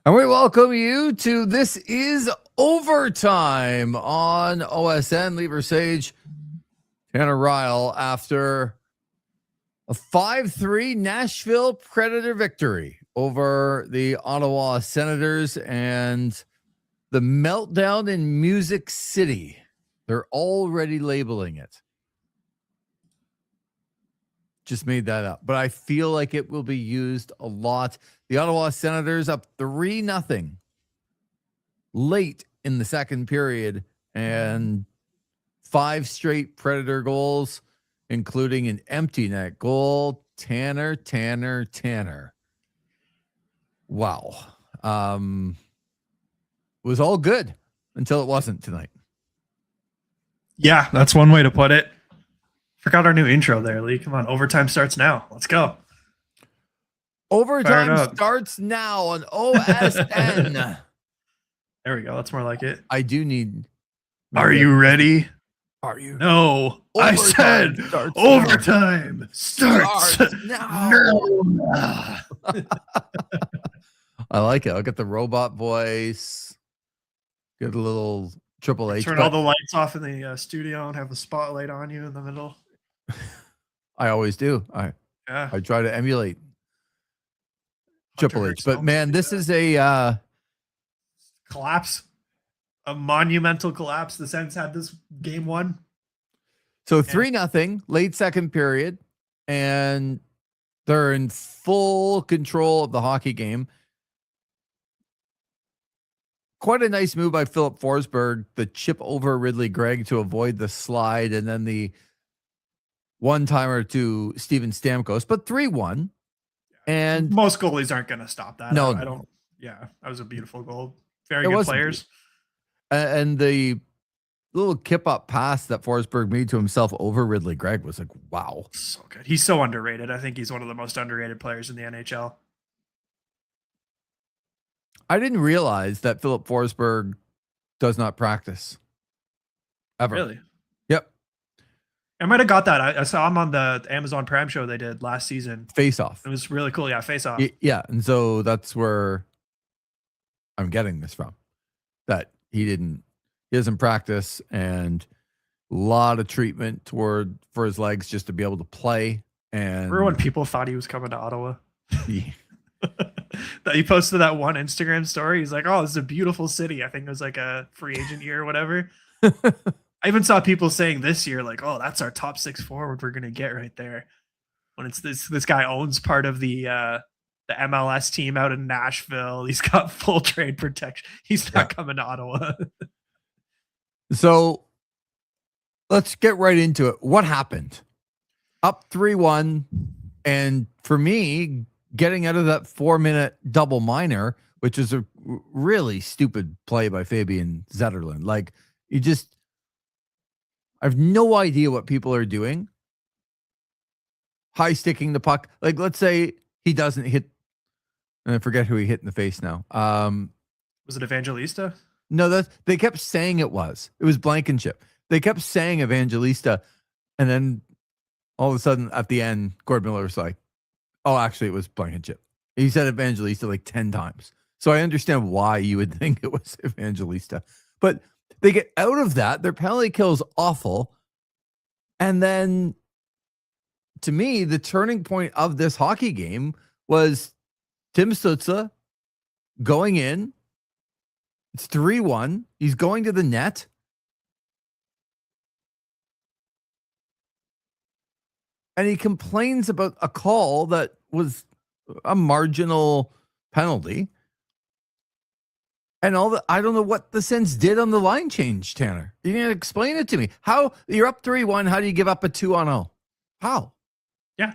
And we welcome you to This Is Overtime on OSN. Lever Sage, Tanner Ryle, after a 5-3 Nashville Predator victory over the Ottawa Senators and the meltdown in Music City. They're already labeling it. Just made that up, but I feel like it will be used a lot. The Ottawa Senators up 3-0 late in the second period, and 5 straight Predator goals, including an empty net goal. Tanner. Wow. Was all good until it wasn't tonight. Yeah, that's one way to put it. Forgot our new intro there, Lee. Come on, overtime starts now. Let's go. Overtime starts now on OSN. There we go. That's more like it. I do need. Are you ready? Are you? No. I said overtime starts now. I like it. I'll get the robot voice. Get a little Triple H. Turn all the lights off in the studio and have a spotlight on you in the middle. I always do. I try to emulate Triple H. But man, this is a collapse. A monumental collapse. The Sens had this game one. So 3-0 late second period, and they're in full control of the hockey game. Quite a nice move by Philip Forsberg, the chip over Ridley Gregg to avoid the slide, and then the one-timer to Steven Stamkos, but 3-1. And most goalies aren't going to stop that. No, I don't. Yeah, that was a beautiful goal. Very good players. And the little kip-up pass that Forsberg made to himself over Ridley Gregg was like, wow. So good. He's so underrated. I think he's one of the most underrated players in the NHL. I didn't realize that Philip Forsberg does not practice ever. Really? Yep. I might have got that. I saw him on the Amazon Prime show they did last season. Face Off. It was really cool. Yeah, Face Off. Yeah, and so that's where I'm getting this from. That he doesn't practice, and a lot of treatment for his legs just to be able to play. And remember when people thought he was coming to Ottawa? Yeah. That he posted that one Instagram story. He's like, "Oh, this is a beautiful city." I think it was like a free agent year or whatever. I even saw people saying this year, like, "Oh, that's our top 6 forward we're gonna get right there." When it's this guy owns part of the MLS team out in Nashville. He's got full trade protection. He's not coming to Ottawa. So let's get right into it. What happened? Up 3-1, and for me, getting out of that 4-minute double minor, which is a really stupid play by Fabian Zetterlund. Like, I have no idea what people are doing. High sticking the puck. Like, let's say he doesn't hit, and I forget who he hit in the face now. Was it Evangelista? No, they kept saying it was Blankenship. They kept saying Evangelista, and then all of a sudden at the end, Gord Miller was like, oh, actually, it was Blankenship. He said Evangelista like 10 times. So I understand why you would think it was Evangelista. But they get out of that. Their penalty kill's awful. And then, to me, the turning point of this hockey game was Tim Stützle going in. It's 3-1. He's going to the net. And he complains about a call that was a marginal penalty. And all that. I don't know what the Sens did on the line change, Tanner. You can explain it to me. How you're up 3-1. How do you give up a 2-0? How? Yeah.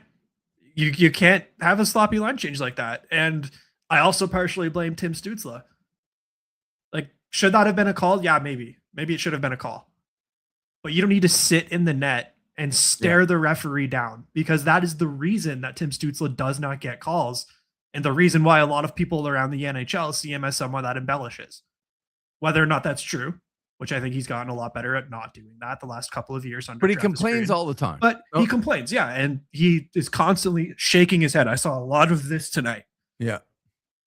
You can't have a sloppy line change like that. And I also partially blame Tim Stützle. Like, should that have been a call? Yeah, maybe. Maybe it should have been a call. But you don't need to sit in the net and stare the referee down, because that is the reason that Tim Stützle does not get calls, and the reason why a lot of people around the NHL see him as someone that embellishes. Whether or not that's true, which I think he's gotten a lot better at not doing that the last couple of years. But he complains all the time. But he complains, yeah, and he is constantly shaking his head. I saw a lot of this tonight. Yeah.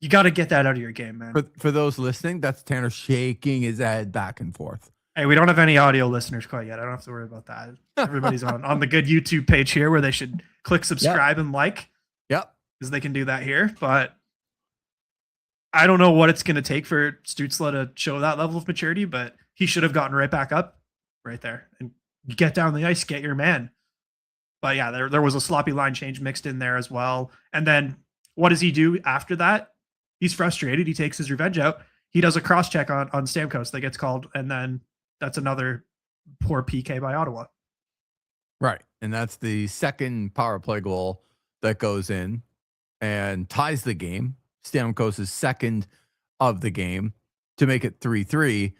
You got to get that out of your game, man. For those listening, that's Tanner shaking his head back and forth. Hey, we don't have any audio listeners quite yet. I don't have to worry about that. Everybody's on the good YouTube page here where they should click subscribe and like. Yep. Because they can do that here. But I don't know what it's going to take for Stützle to show that level of maturity, but he should have gotten right back up right there and get down the ice, get your man. But yeah, there was a sloppy line change mixed in there as well. And then what does he do after that? He's frustrated. He takes his revenge out. He does a cross check on Stamkos that gets called, and then that's another poor PK by Ottawa. Right. And that's the second power play goal that goes in and ties the game. Stamkos' second of the game to make it 3-3.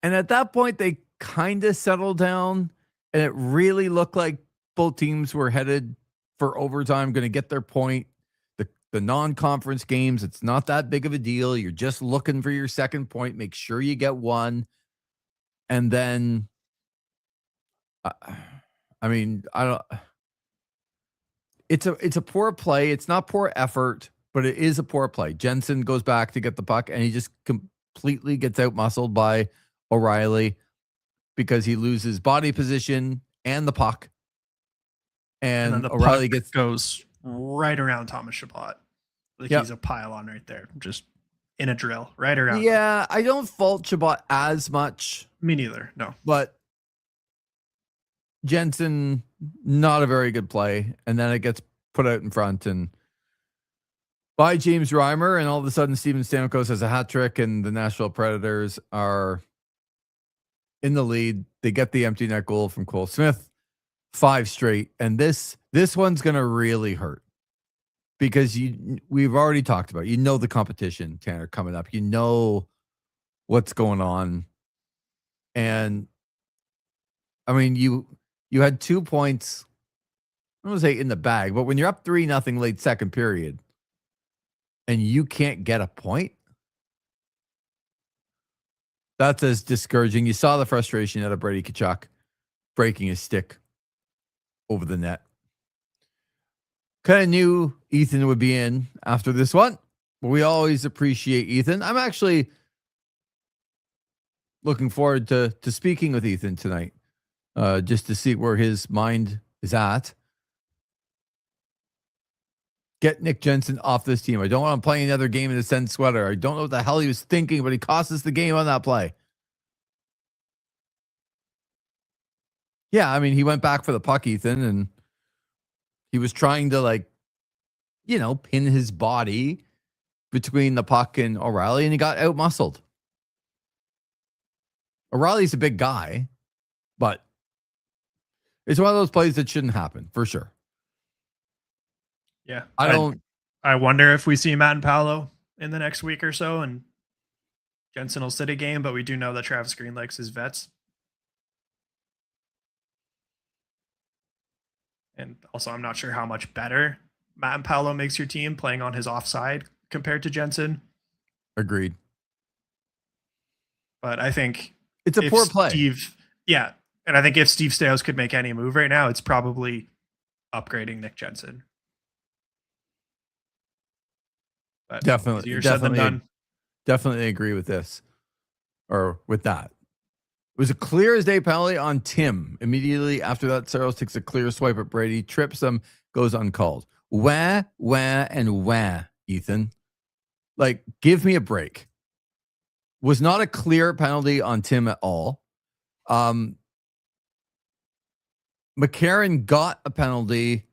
And at that point, they kind of settled down, and it really looked like both teams were headed for overtime, going to get their point. The non-conference games, it's not that big of a deal. You're just looking for your second point. Make sure you get one. And then, I mean, I don't. It's a poor play. It's not poor effort, but it is a poor play. Jensen goes back to get the puck, and he just completely gets out-muscled by O'Reilly because he loses body position and the puck. And then the O'Reilly puck goes right around Thomas Chabot. Like he's a pylon right there, just in a drill, right around. Yeah, I don't fault Chabot as much. Me neither, no. But Jensen, not a very good play. And then it gets put out in front and by James Reimer, and all of a sudden Steven Stamkos has a hat trick, and the Nashville Predators are in the lead. They get the empty net goal from Cole Smith, 5 straight. And this one's going to really hurt because we've already talked about, the competition, Tanner, coming up. You know what's going on. And I mean, you had 2 points, I don't want to say in the bag, but when you're up 3-0 late second period and you can't get a point, that's as discouraging. You saw the frustration out of Brady Tkachuk breaking his stick over the net. Kind of knew Ethan would be in after this one, but we always appreciate Ethan. I'm actually looking forward to speaking with Ethan tonight, just to see where his mind is at. Get Nick Jensen off this team. I don't want him playing another game in the Sens sweater. I don't know what the hell he was thinking, but he cost us the game on that play. Yeah, I mean, he went back for the puck, Ethan, and he was trying to, pin his body between the puck and O'Reilly, and he got out-muscled. O'Reilly's a big guy, but it's one of those plays that shouldn't happen, for sure. Yeah. I wonder if we see Matt and Paolo in the next week or so, and Jensen will sit a game, but we do know that Travis Green likes his vets. And also, I'm not sure how much better Matt and Paolo makes your team playing on his offside compared to Jensen. Agreed. But I think it's a poor play. And I think if Steve Stais could make any move right now, it's probably upgrading Nick Jensen. But definitely agree with this, or with that. It was a clear as day penalty on Tim. Immediately after that, Saros takes a clear swipe at Brady, trips him, goes uncalled. Wah, Ethan. Give me a break. Was not a clear penalty on Tim at all. McCarron got a penalty.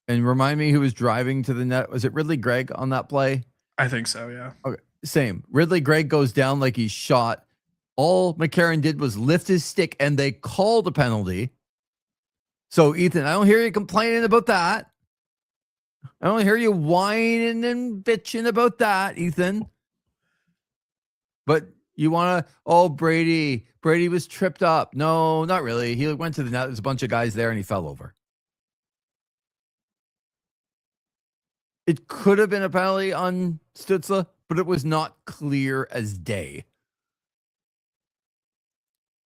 And remind me who was driving to the net. Was it Ridley Gregg on that play? I think so, yeah. Okay, same. Ridley Gregg goes down like he's shot. All McCarron did was lift his stick, and they called a penalty. So, Ethan, I don't hear you complaining about that. I don't hear you whining and bitching about that, Ethan. But you want to, Brady was tripped up. No, not really. He went to the net. There's a bunch of guys there, and he fell over. It could have been a penalty on Stützle, but it was not clear as day.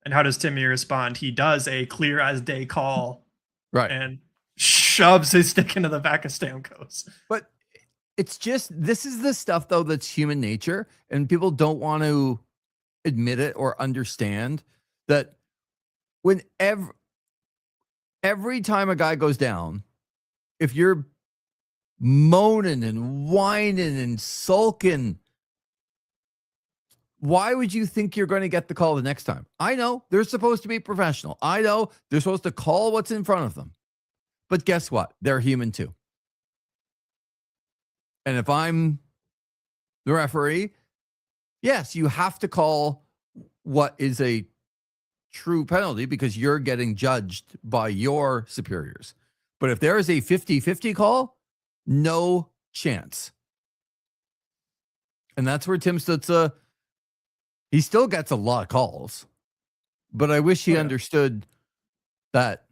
And how does Timmy respond? He does a clear as day call. Right. And shoves his stick into the back of Stamkos. But It's just, this is the stuff though that's human nature, and people don't want to admit it or understand that when every time a guy goes down, if you're moaning and whining and sulking, why would you think you're going to get the call the next time? I know they're supposed to be professional. I know they're supposed to call what's in front of them. But guess what? They're human too. And if I'm the referee, yes, you have to call what is a true penalty because you're getting judged by your superiors. But if there is a 50-50 call, no chance. And that's where Tim Stützle, he still gets a lot of calls. But I wish he understood that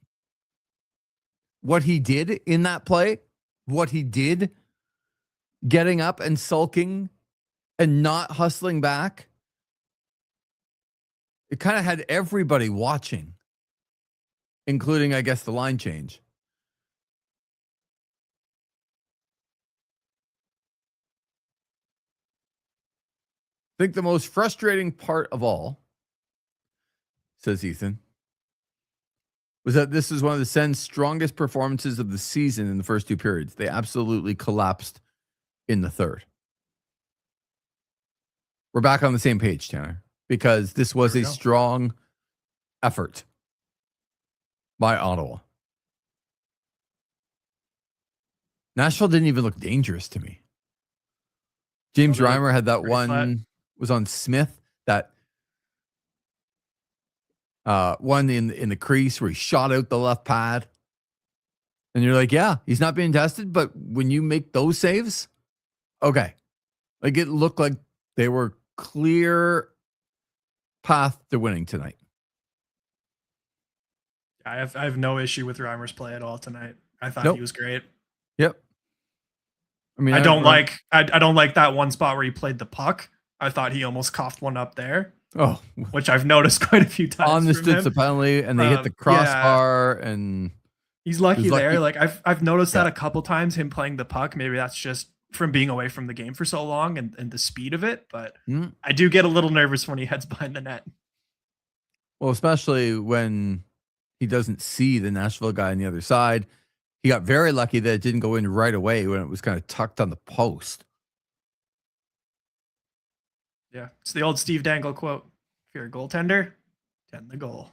what he did in that play, what he did getting up and sulking and not hustling back, it kind of had everybody watching, including, I guess, the line change. I think the most frustrating part of all, says Ethan, was that this is one of the Sens' strongest performances of the season in the first two periods. They absolutely collapsed in the third. We're back on the same page, Tanner, because this was a strong effort by Ottawa. Nashville didn't even look dangerous to me. James Reimer had that one, was on Smith, that one in the crease where he shot out the left pad. And you're like, yeah, he's not being tested, but when you make those saves, okay. Like, it looked like they were clear path to winning tonight. I have no issue with Reimer's play at all tonight. I thought he was great. Yep. I mean, I don't like that one spot where he played the puck. I thought he almost coughed one up there. Oh, which I've noticed quite a few times. On the Stützle penalty, and they hit the crossbar, and he's lucky there. Like I've noticed that a couple times, him playing the puck. Maybe that's just from being away from the game for so long and the speed of it. But I do get a little nervous when he heads behind the net. Well, especially when he doesn't see the Nashville guy on the other side. He got very lucky that it didn't go in right away when it was kind of tucked on the post. Yeah, it's the old Steve Dangle quote. If you're a goaltender, tend the goal.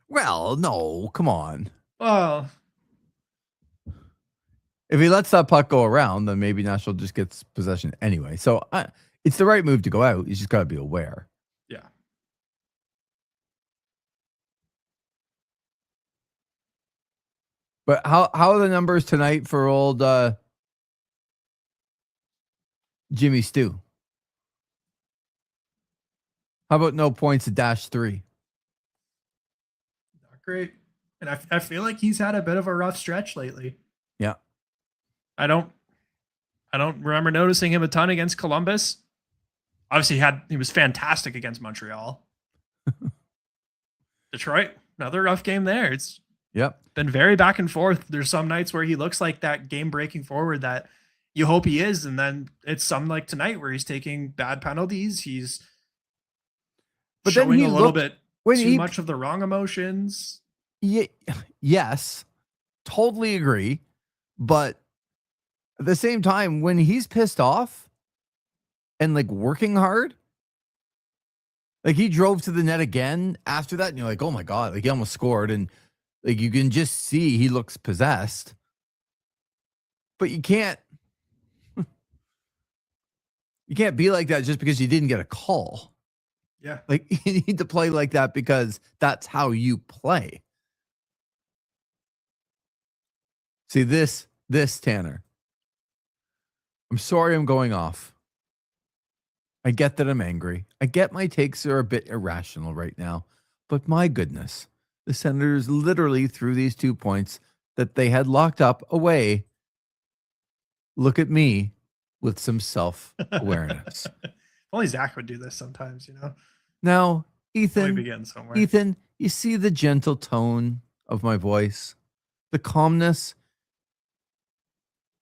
Well, no, come on. Well, if he lets that puck go around, then maybe Nashville just gets possession anyway. So it's the right move to go out. You just got to be aware. Yeah. But how are the numbers tonight for old Jimmy Stu? How about no points at -3? Not great. And I feel like he's had a bit of a rough stretch lately. Yeah. I don't remember noticing him a ton against Columbus. Obviously he was fantastic against Montreal. Detroit, another rough game there. It's been very back and forth. There's some nights where he looks like that game breaking forward that you hope he is, and then it's some like tonight where he's taking bad penalties. He's showing a little bit too much of the wrong emotions. Yeah, yes, totally agree. But at the same time, when he's pissed off and like working hard, like he drove to the net again after that, and you're like, oh my God, like he almost scored, and like you can just see he looks possessed. But you can't be like that just because you didn't get a call. Yeah. Like you need to play like that because that's how you play. See this Tanner. I'm sorry I'm going off. I get that I'm angry. I get my takes are a bit irrational right now, but my goodness, the Senators literally threw these 2 points that they had locked up away. Look at me with some self-awareness. Only Zach would do this sometimes, you know. Now, Ethan, you see the gentle tone of my voice, the calmness.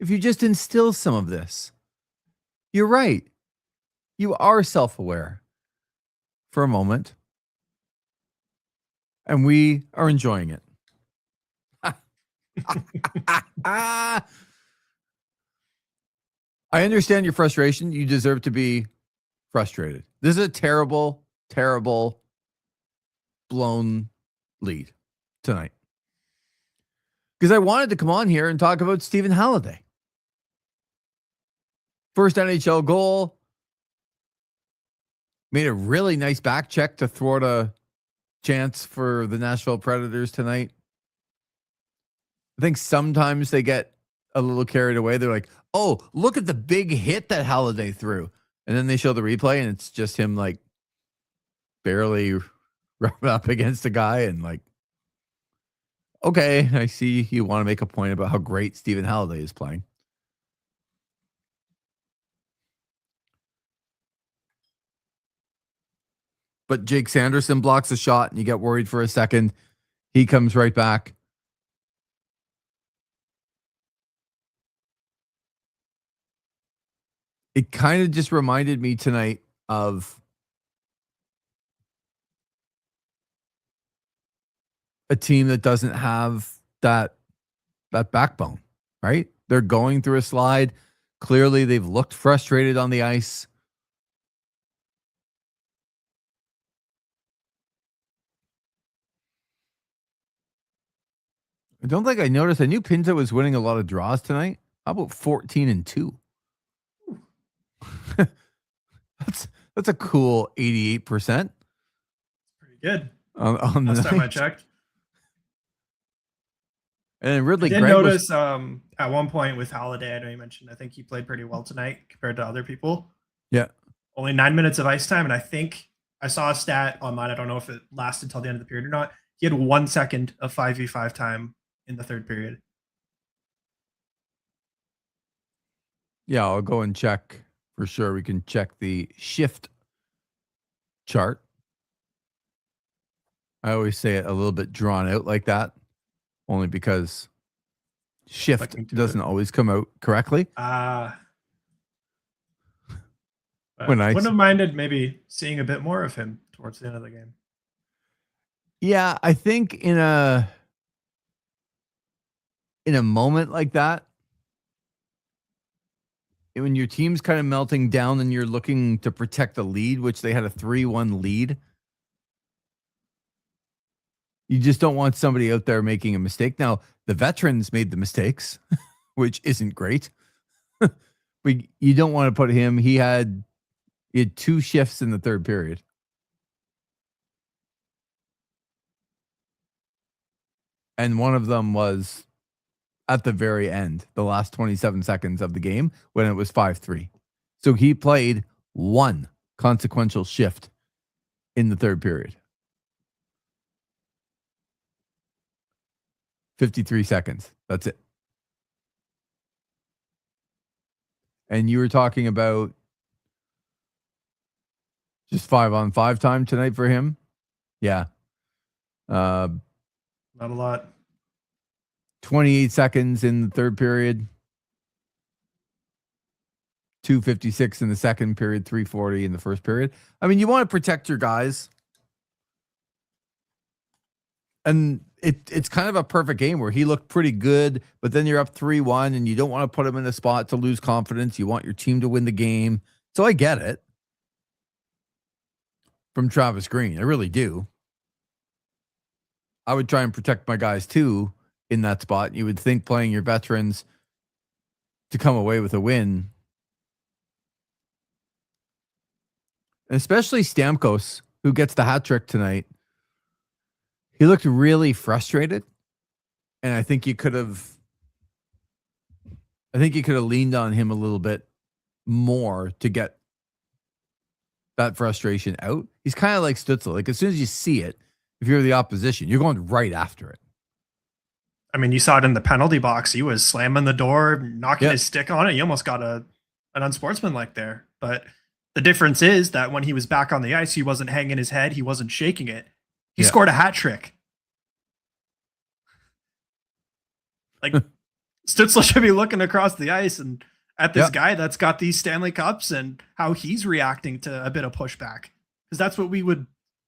if you just instill some of this, you're right. You are self-aware for a moment, and we are enjoying it. I understand your frustration. You deserve to be frustrated. This is a terrible, terrible, blown lead tonight. Because I wanted to come on here and talk about Stephen Halliday. First NHL goal. Made a really nice back check to thwart a chance for the Nashville Predators tonight. I think sometimes they get a little carried away. They're like, oh, look at the big hit that Halliday threw. And then they show the replay and it's just him like barely rubbing up against a guy and like, okay, I see you want to make a point about how great Stephen Halliday is playing. But Jake Sanderson blocks a shot and you get worried for a second. He comes right back. It kind of just reminded me tonight of a team that doesn't have that backbone, right? They're going through a slide. Clearly, they've looked frustrated on the ice. I don't think I noticed. I knew Pinto was winning a lot of draws tonight. How about 14-2? That's a cool 88%. Pretty good. On the last time I night. checked. And Ridley I did Gregg notice at one point with Halliday, I know you mentioned, I think he played pretty well tonight compared to other people. Yeah. Only 9 minutes of ice time, and I think I saw a stat online. I don't know if it lasted until the end of the period or not. He had 1 second of 5v5 time in the third period. Yeah, I'll go and check for sure. We can check the shift chart. I always say it a little bit drawn out like that, only because shift doesn't always come out correctly. Wouldn't have minded maybe seeing a bit more of him towards the end of the game. Yeah, I think in a moment like that, when your team's kind of melting down and you're looking to protect the lead, which they had a 3-1 lead, you just don't want somebody out there making a mistake. Now, the veterans made the mistakes, which isn't great. But you don't want to put him. He had 2 shifts in the third period. And one of them was at the very end, the last 27 seconds of the game when it was 5-3. So he played 1 consequential shift in the third period. 53 seconds. That's it. And you were talking about just 5-on-5 time tonight for him. Yeah. Not a lot. 28 seconds in the third period. 2:56 in the second period, 3:40 in the first period. I mean, you want to protect your guys. And it's kind of a perfect game where he looked pretty good, but then you're up 3-1 and you don't want to put him in a spot to lose confidence. You want your team to win the game. So I get it from Travis Green. I really do. I would try and protect my guys too in that spot. You would think playing your veterans to come away with a win. And especially Stamkos, who gets the hat trick tonight. He looked really frustrated. And I think you could have leaned on him a little bit more to get that frustration out. He's kind of like Stützle. Like as soon as you see it, if you're the opposition, you're going right after it. I mean, you saw it in the penalty box. He was slamming the door, knocking his stick on it. He almost got an unsportsmanlike there. But the difference is that when he was back on the ice, he wasn't hanging his head. He wasn't shaking it. He scored a hat trick. Like Stützle should be looking across the ice and at this Yep. guy that's got these Stanley Cups and how he's reacting to a bit of pushback, because that's what we would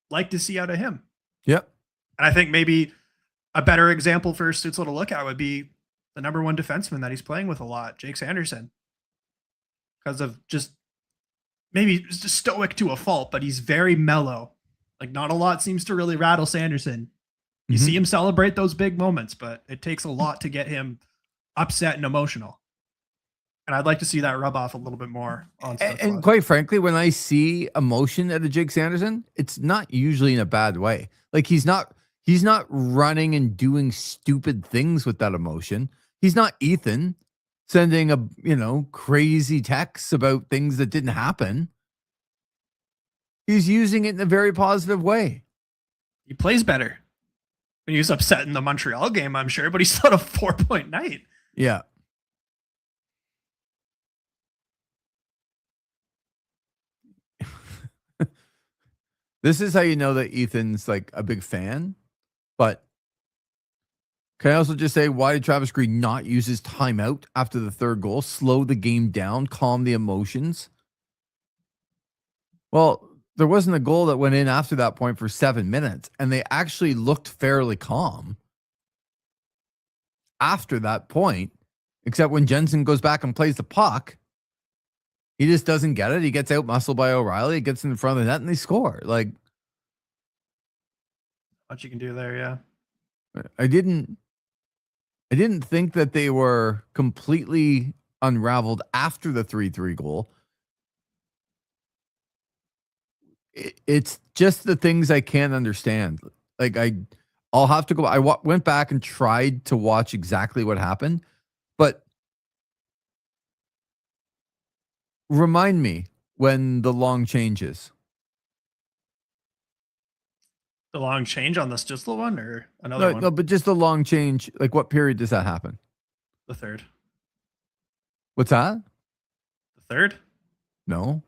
like to see out of him. Yep. And I think maybe a better example for Stützle to look at would be the number one defenseman that he's playing with a lot, Jake Sanderson, because of just maybe just stoic to a fault, but he's very mellow. Like, not a lot seems to really rattle Sanderson. You see him celebrate those big moments, but it takes a lot to get him upset and emotional. And I'd like to see that rub off a little bit more on Stützle. And quite frankly, when I see emotion at a Jake Sanderson, it's not usually in a bad way. Like, he's not running and doing stupid things with that emotion. He's not Ethan sending crazy texts about things that didn't happen. He's using it in a very positive way. He plays better. He was upset in the Montreal game, I'm sure, but he still had a 4-point night. Yeah. This is how you know that Ethan's like a big fan. But can I also just say, why did Travis Green not use his timeout after the third goal? Slow the game down, calm the emotions. Well, there wasn't a goal that went in after that point for 7 minutes, and they actually looked fairly calm after that point, except when Jensen goes back and plays the puck. He just doesn't get it. He gets out muscled by O'Reilly. He gets in the front of the net and they score. Like, what you can do there, yeah. I didn't think that they were completely unraveled after the 3-3 goal. It's just the things I can't understand. Like, I'll have to go. I went back and tried to watch exactly what happened, but remind me when the long changes. The long change on the Stützle one or another one? No, but just the long change. Like, what period does that happen? The third. What's that? The third? No.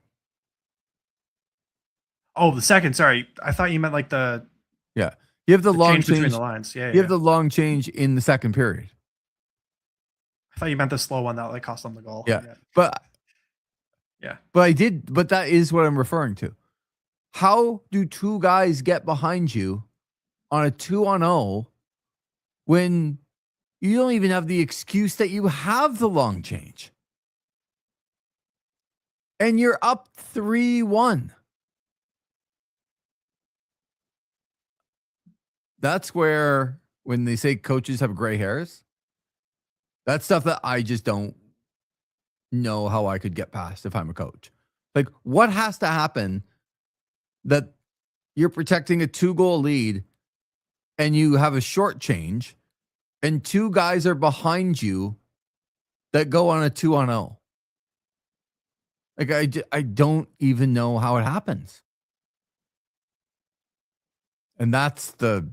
Oh, the second. Sorry, I thought you meant like the. Yeah, you have the long change between the lines. Yeah, you have the long change in the second period. I thought you meant the slow one that like cost them the goal. Yeah. But that is what I'm referring to. How do two guys get behind you on a 2-on-0 when you don't even have the excuse that you have the long change? And you're up 3-1. That's where, when they say coaches have gray hairs, that's stuff that I just don't know how I could get past if I'm a coach. Like, what has to happen that you're protecting a 2-goal lead and you have a short change and two guys are behind you that go on a 2-on-0? Like, I don't even know how it happens. And that's the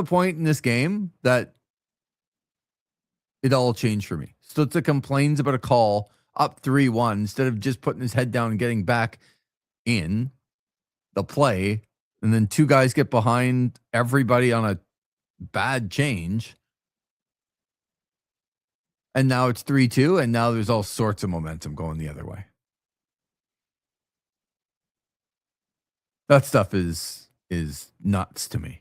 point in this game that it all changed for me. Stützle complains about a call up 3-1 instead of just putting his head down and getting back in the play. And then two guys get behind everybody on a bad change. And now it's 3-2. And now there's all sorts of momentum going the other way. That stuff is nuts to me.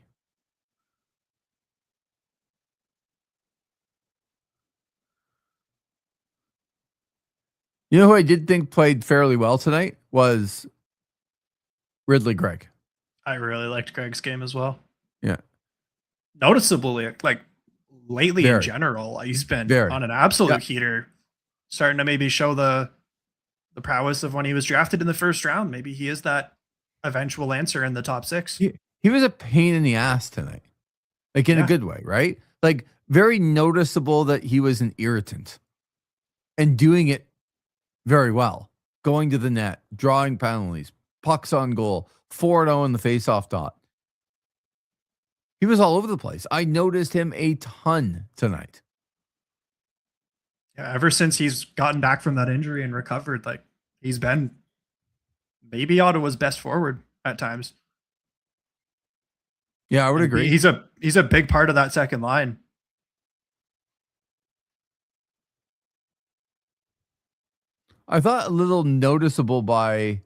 You know who I did think played fairly well tonight was Ridley Gregg. I really liked Greg's game as well. Yeah. Noticeably, like lately Very. in general, he's been Very. on an absolute heater, starting to maybe show the prowess of when he was drafted in the first round. Maybe he is that eventual answer in the top 6. He was a pain in the ass tonight, like in a good way, right? Like, very noticeable that he was an irritant and doing it very well, going to the net, drawing penalties, pucks on goal, 4-0 in the faceoff dot. He was all over the place. I noticed him a ton tonight. Yeah, ever since he's gotten back from that injury and recovered, like he's been maybe Ottawa's best forward at times. Yeah, I would agree. He's a big part of that second line. I thought a little noticeable by.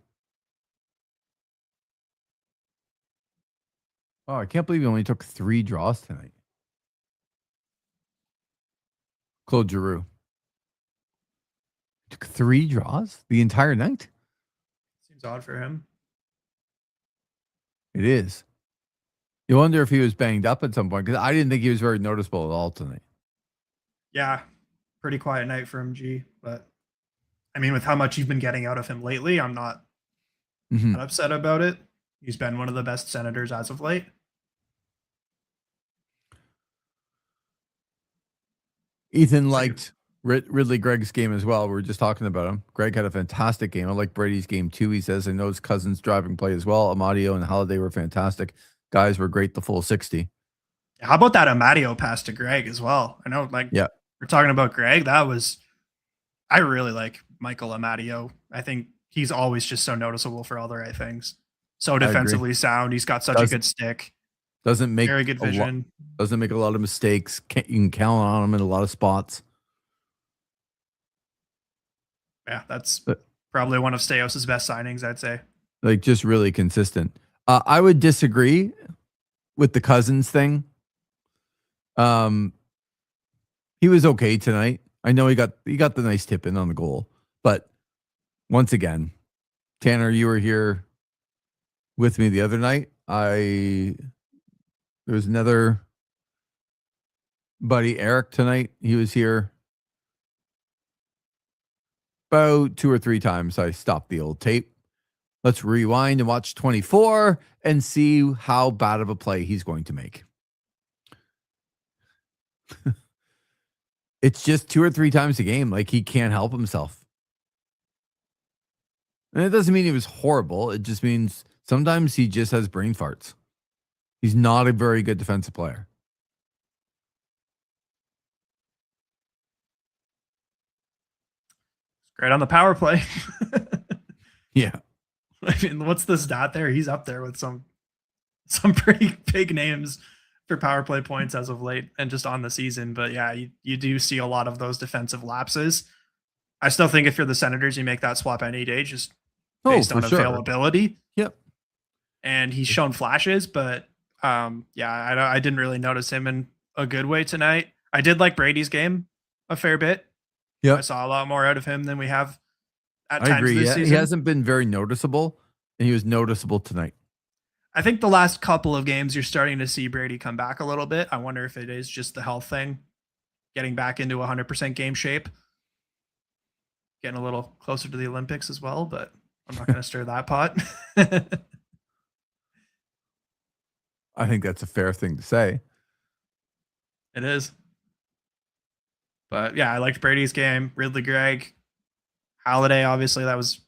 Oh, I can't believe he only took 3 draws tonight. Claude Giroux took 3 draws the entire night. Seems odd for him. It is. You wonder if he was banged up at some point, because I didn't think he was very noticeable at all tonight. Yeah, pretty quiet night for MG, but I mean, with how much you've been getting out of him lately, I'm not upset about it. He's been one of the best Senators as of late. Ethan liked Ridley Gregg's game as well. We were just talking about him. Greg had a fantastic game. I like Brady's game too. He says, I know his cousin's driving play as well. Amadio and Holiday were fantastic. Guys were great the full 60. How about that Amadio pass to Greg as well? I know, like, yeah, we're talking about Greg. I really like Michael Amadio. I think he's always just so noticeable for all the right things. So defensively sound. He's got such a good stick. Doesn't make very good vision. Doesn't make a lot of mistakes. You can count on him in a lot of spots. Yeah, that's probably one of Staios' best signings, I'd say. Like, just really consistent. I would disagree with the Cousins thing. He was okay tonight. I know he got the nice tip in on the goal, but once again, Tanner, you were here with me the other night. There was another buddy, Eric, tonight. He was here about 2 or 3 times. I stopped the old tape. Let's rewind and watch 24 and see how bad of a play he's going to make. It's just 2 or 3 times a game. Like, he can't help himself. And it doesn't mean he was horrible. It just means sometimes he just has brain farts. He's not a very good defensive player. Great on the power play. Yeah. I mean, what's the stat there? He's up there with some pretty big names for power play points as of late and just on the season. But yeah, you do see a lot of those defensive lapses. I still think if you're the Senators, you make that swap any day just based on availability. Yep. And he's shown flashes, but yeah, I didn't really notice him in a good way tonight. I did like Brady's game a fair bit. Yeah, I saw a lot more out of him than we have at I times agree. this Yeah, season. he hasn't been very noticeable, and he was noticeable tonight. I think the last couple of games you're starting to see Brady come back a little bit. I wonder if it is just the health thing, getting back into 100% game shape, getting a little closer to the Olympics as well, but I'm not going to stir that pot. I think that's a fair thing to say. It is. But yeah, I liked Brady's game. Ridley Gregg, Holiday, obviously, that was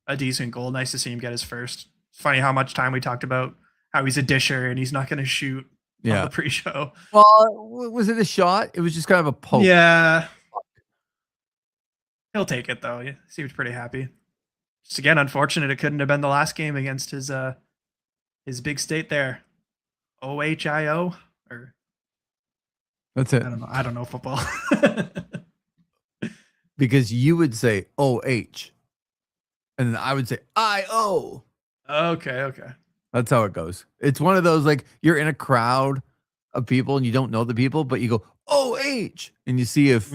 a decent goal. Nice to see him get his first. It's funny how much time we talked about how he's a disher and he's not going to shoot on the pre-show. Well, was it a shot? It was just kind of a poke. Yeah. He'll take it, though. He seemed pretty happy. Just again, unfortunate it couldn't have been the last game against his big state there. OHIO or that's it. I don't know football. Because you would say OH, and then I would say IO. Okay. That's how it goes. It's one of those, like, you're in a crowd of people and you don't know the people, but you go OH, and you see if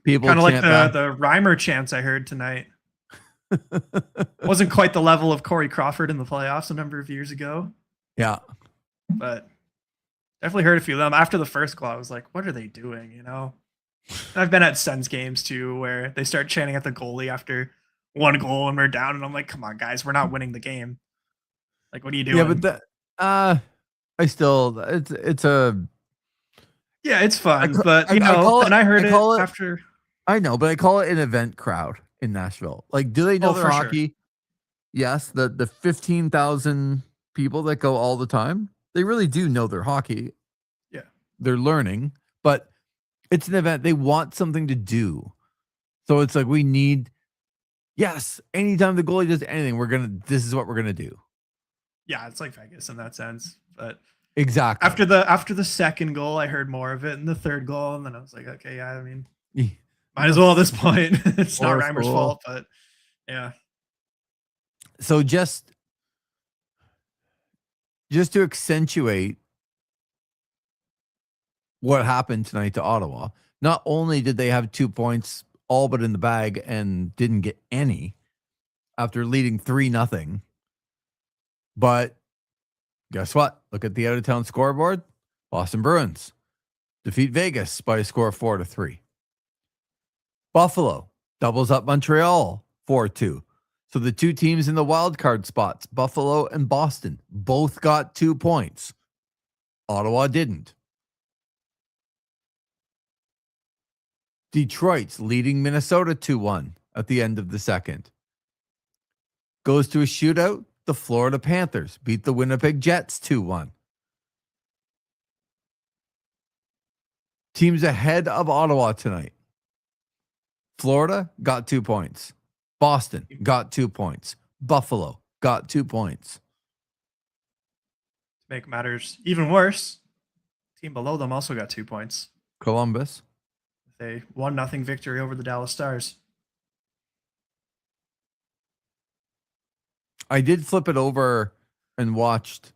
people kind of like the Reimer chants I heard tonight. Wasn't quite the level of Corey Crawford in the playoffs a number of years ago. Yeah. But definitely heard a few of them. After the first goal, I was like, what are they doing, you know? I've been at Sens games too, where they start chanting at the goalie after one goal and we're down, and I'm like, come on, guys, we're not winning the game. Like, what are you doing? Yeah, but it's fun, but you know, and I heard it after. I know, but I call it an event crowd in Nashville. Like, do they know their hockey? Sure. Yes, the 15,000 people that go all the time, they really do know their hockey. Yeah, they're learning, but it's an event. They want something to do. So it's like, we need, yes, anytime the goalie does anything, this is what we're going to do. Yeah, it's like Vegas in that sense. But exactly. After the second goal, I heard more of it, and the third goal, and then I was like, okay, yeah, I mean, Might as well at this point. It's not Or Reimer's school. fault, but yeah. So just to accentuate what happened tonight to Ottawa, not only did they have 2 points all but in the bag and didn't get any after leading 3-0, but guess what? Look at the out of town scoreboard. Boston Bruins defeat Vegas by a score of 4-3. Buffalo doubles up Montreal 4-2. So the two teams in the wild card spots, Buffalo and Boston, both got 2 points. Ottawa didn't. Detroit's leading Minnesota 2-1 at the end of the second. Goes to a shootout. The Florida Panthers beat the Winnipeg Jets 2-1. Teams ahead of Ottawa tonight. Florida got 2 points. Boston got 2 points. Buffalo got 2 points. To make matters even worse, team below them also got 2 points. Columbus. They 1-0 victory over the Dallas Stars. I did flip it over and watched,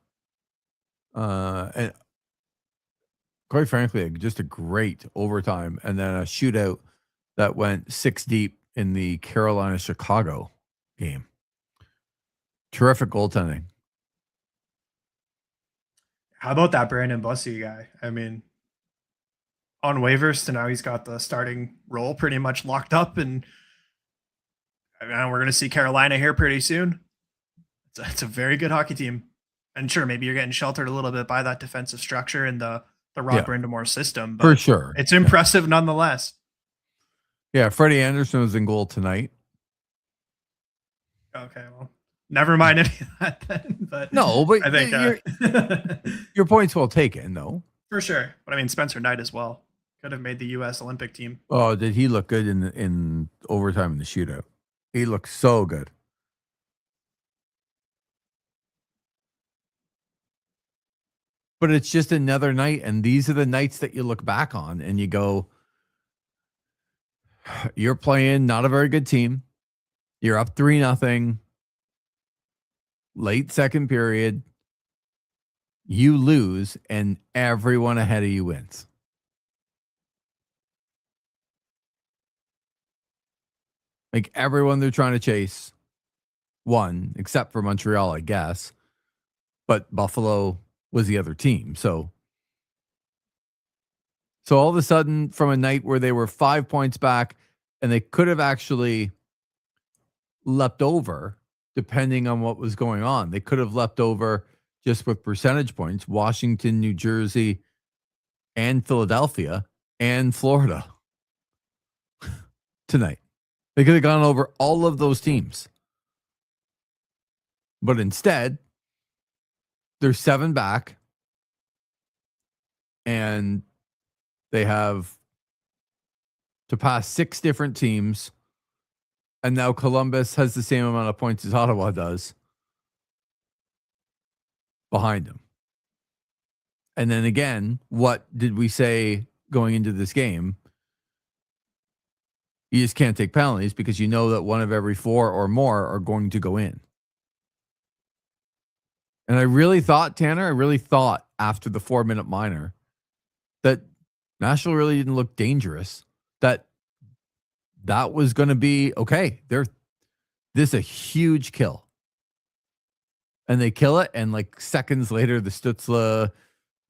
and quite frankly, just a great overtime and then a shootout that went 6 deep in the Carolina-Chicago game. Terrific goaltending. How about that Brandon Bussey guy? I mean, on waivers to now he's got the starting role pretty much locked up, and I mean, we're going to see Carolina here pretty soon. It's a very good hockey team. And sure, maybe you're getting sheltered a little bit by that defensive structure and the Rod Brindamore system. But for sure. It's impressive nonetheless. Yeah, Freddie Anderson was in goal tonight. Okay, well, never mind any of that then. But no, but I think your point's well taken, though. For sure. But I mean, Spencer Knight as well could have made the U.S. Olympic team. Oh, did he look good in overtime in the shootout? He looked so good. But it's just another night, and these are the nights that you look back on and you go, you're playing not a very good team. You're up 3-0. Late second period. You lose, and everyone ahead of you wins. Like everyone they're trying to chase won, except for Montreal, I guess. But Buffalo was the other team. So all of a sudden, from a night where they were 5 points back and they could have actually leapt over, depending on what was going on. They could have leapt over just with percentage points, Washington, New Jersey, and Philadelphia, and Florida tonight. They could have gone over all of those teams. But instead, they're 7 back, and they have to pass 6 different teams, and now Columbus has the same amount of points as Ottawa does behind them. And then again, what did we say going into this game? You just can't take penalties because you know that one of every 4 or more are going to go in. And I really thought, Tanner, after the 4-minute minor that Nashville really didn't look dangerous, that was going to be okay. This is a huge kill. And they kill it, and like seconds later, the Stützle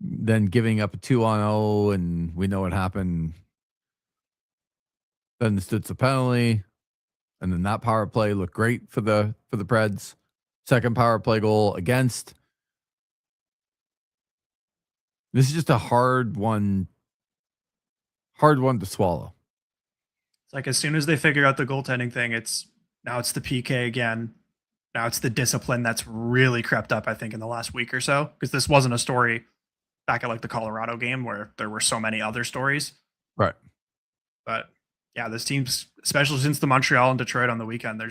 then giving up a 2-on-0, and we know what happened. Then the Stützle penalty, and then that power play looked great for the Preds. Second power play goal against. This is just a hard one to swallow. It's like as soon as they figure out the goaltending thing, it's the PK again. Now it's the discipline that's really crept up, I think, in the last week or so. Because this wasn't a story back at like the Colorado game where there were so many other stories. Right. But yeah, this team's, especially since the Montreal and Detroit on the weekend,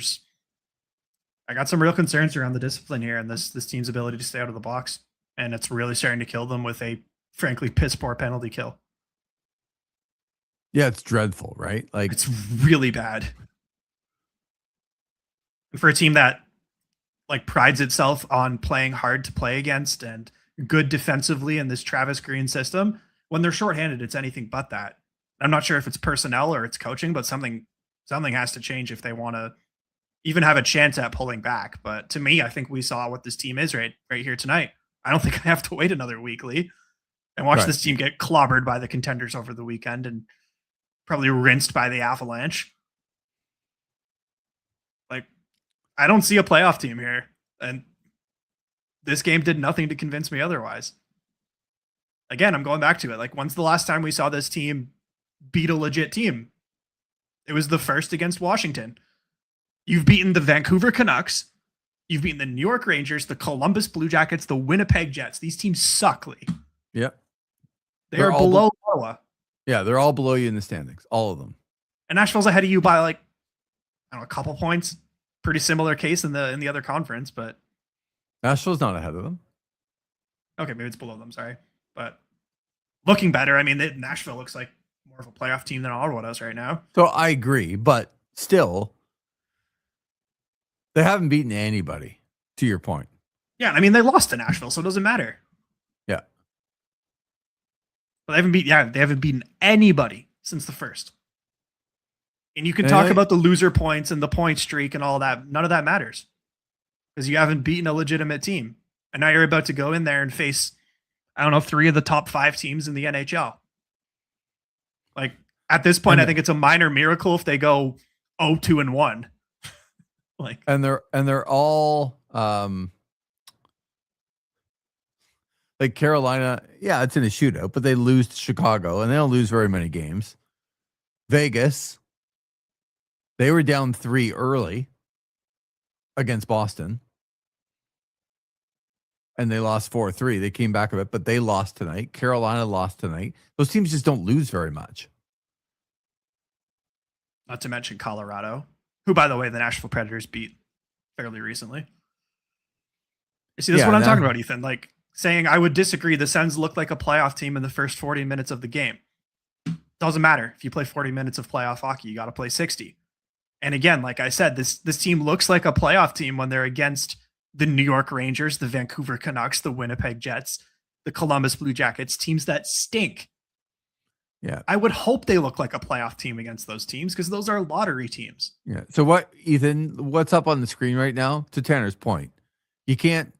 I got some real concerns around the discipline here and this team's ability to stay out of the box. And it's really starting to kill them with a frankly piss poor penalty kill. Yeah, it's dreadful, right? Like, It's really bad. And for a team that like prides itself on playing hard to play against and good defensively in this Travis Green system, when they're shorthanded, it's anything but that. I'm not sure if it's personnel or it's coaching, but something has to change if they want to even have a chance at pulling back. But to me, I think we saw what this team is right here tonight. I don't think I have to wait another weekly and watch Right. this team get clobbered by the contenders over the weekend and probably rinsed by the Avalanche. Like, I don't see a playoff team here. And this game did nothing to convince me otherwise. Again, I'm going back to it. Like, when's the last time we saw this team beat a legit team? It was the first against Washington. You've beaten the Vancouver Canucks. You've beaten the New York Rangers, the Columbus Blue Jackets, the Winnipeg Jets. These teams suck, Lee. Yep. They are below Ottawa. Yeah, they're all below you in the standings, all of them. And Nashville's ahead of you by like, I don't know, a couple points. Pretty similar case in the other conference, but Nashville's not ahead of them. okay, maybe it's below them. Sorry, but looking better. I mean, Nashville looks like more of a playoff team than Ottawa does right now. So I agree, but still, they haven't beaten anybody. To your point. Yeah, I mean they lost to Nashville, so it doesn't matter. Yeah, but they haven't beaten anybody since the first. And you can talk about the loser points and the point streak and all that. None of that matters because you haven't beaten a legitimate team. And now you're about to go in there and face, I don't know, 3 of the top 5 teams in the NHL. Like at this point, I think it's a minor miracle if they go 0-2-1. Like, and they're all like Carolina. Yeah, it's in a shootout, but they lose to Chicago, and they don't lose very many games. Vegas. They were down 3 early against Boston, and they lost 4-3. They came back a bit, but they lost tonight. Carolina lost tonight. Those teams just don't lose very much. Not to mention Colorado, who, by the way, the Nashville Predators beat fairly recently. You see, that's what I'm talking about, Ethan. Like saying I would disagree. The Sens looked like a playoff team in the first 40 minutes of the game. Doesn't matter. If you play 40 minutes of playoff hockey, you got to play 60. And again, like I said, this team looks like a playoff team when they're against the New York Rangers, the Vancouver Canucks, the Winnipeg Jets, the Columbus Blue Jackets, teams that stink. Yeah. I would hope they look like a playoff team against those teams because those are lottery teams. Yeah. So what, Ethan, what's up on the screen right now? To Tanner's point, you can't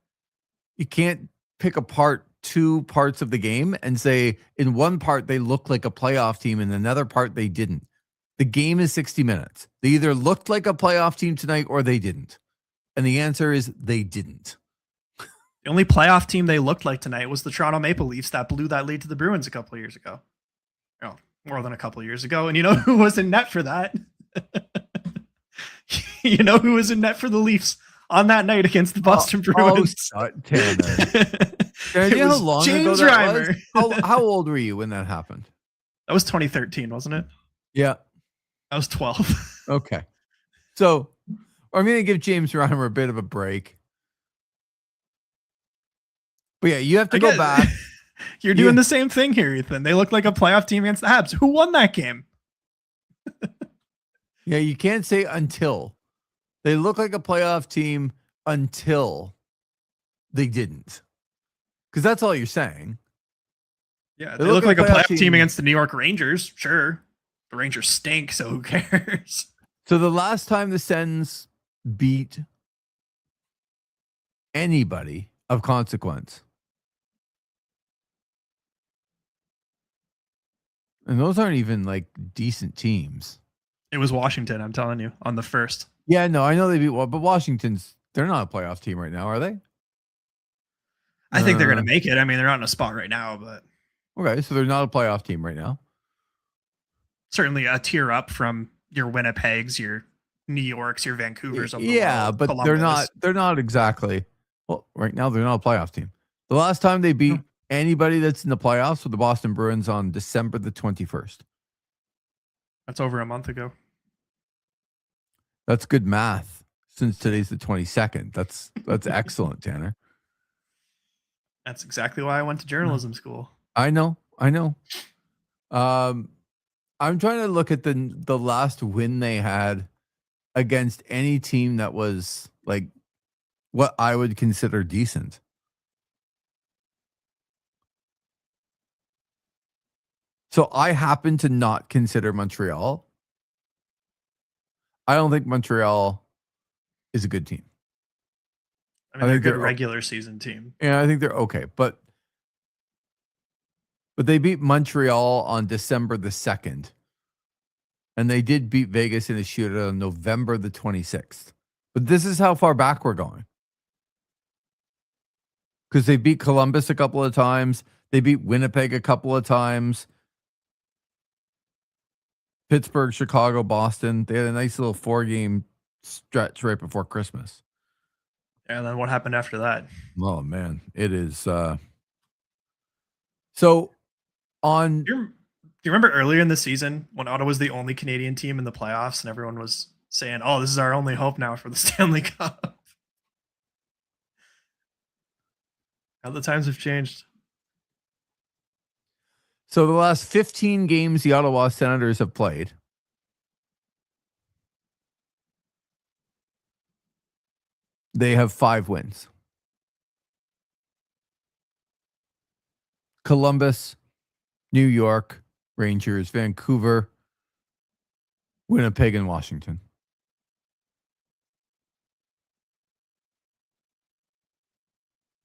pick apart 2 parts of the game and say in one part they look like a playoff team and another part they didn't. The game is 60 minutes. They either looked like a playoff team tonight or they didn't. And the answer is they didn't. The only playoff team they looked like tonight was the Toronto Maple Leafs that blew that lead to the Bruins a couple of years ago. Oh, more than a couple of years ago. And you know who was in net for that? You know who was in net for the Leafs on that night against the Boston Bruins? Tanner. Tanner, do you know how long James ago that Reimer. was? How old were you when that happened? That was 2013, wasn't it? Yeah. I was 12. Okay. So I'm going to give James Reimer a bit of a break. But yeah, you have to go back. You're doing the same thing here, Ethan. They look like a playoff team against the Habs. Who won that game? Yeah, you can't say until. They look like a playoff team until they didn't. Because that's all you're saying. Yeah, they look like a playoff team against the New York Rangers. Sure. The Rangers stink, so who cares? So the last time the Sens beat anybody of consequence, and those aren't even like decent teams. It was Washington, I'm telling you, on the first. Yeah, no, I know they beat but Washington's, they're not a playoff team right now, are they? I think they're going to make it. I mean, they're not in a spot right now, but. Okay, so they're not a playoff team right now. Certainly a tier up from your Winnipegs, your New Yorks, your Vancouvers. Of the world, but Columbus. they're not exactly. Well, right now they're not a playoff team. The last time they beat anybody that's in the playoffs were the Boston Bruins on December the 21st. That's over a month ago. That's good math. Since today's the 22nd. That's excellent, Tanner. That's exactly why I went to journalism school. I know. I'm trying to look at the last win they had against any team that was like what I would consider decent. So I happen to not consider Montreal. I don't think Montreal is a good team. I mean, I they're a think good they're regular season team. yeah, I think they're okay, but they beat Montreal on December the 2nd. And they did beat Vegas in a shootout on November the 26th. But this is how far back we're going. Because they beat Columbus a couple of times. They beat Winnipeg a couple of times. Pittsburgh, Chicago, Boston. They had a nice little 4-game stretch right before Christmas. And then what happened after that? Oh, man. It is. So on. Do you remember earlier in the season when Ottawa was the only Canadian team in the playoffs and everyone was saying, oh, this is our only hope now for the Stanley Cup? How the times have changed. So the last 15 games the Ottawa Senators have played, they have 5 wins. Columbus, New York, Rangers, Vancouver, Winnipeg, and Washington.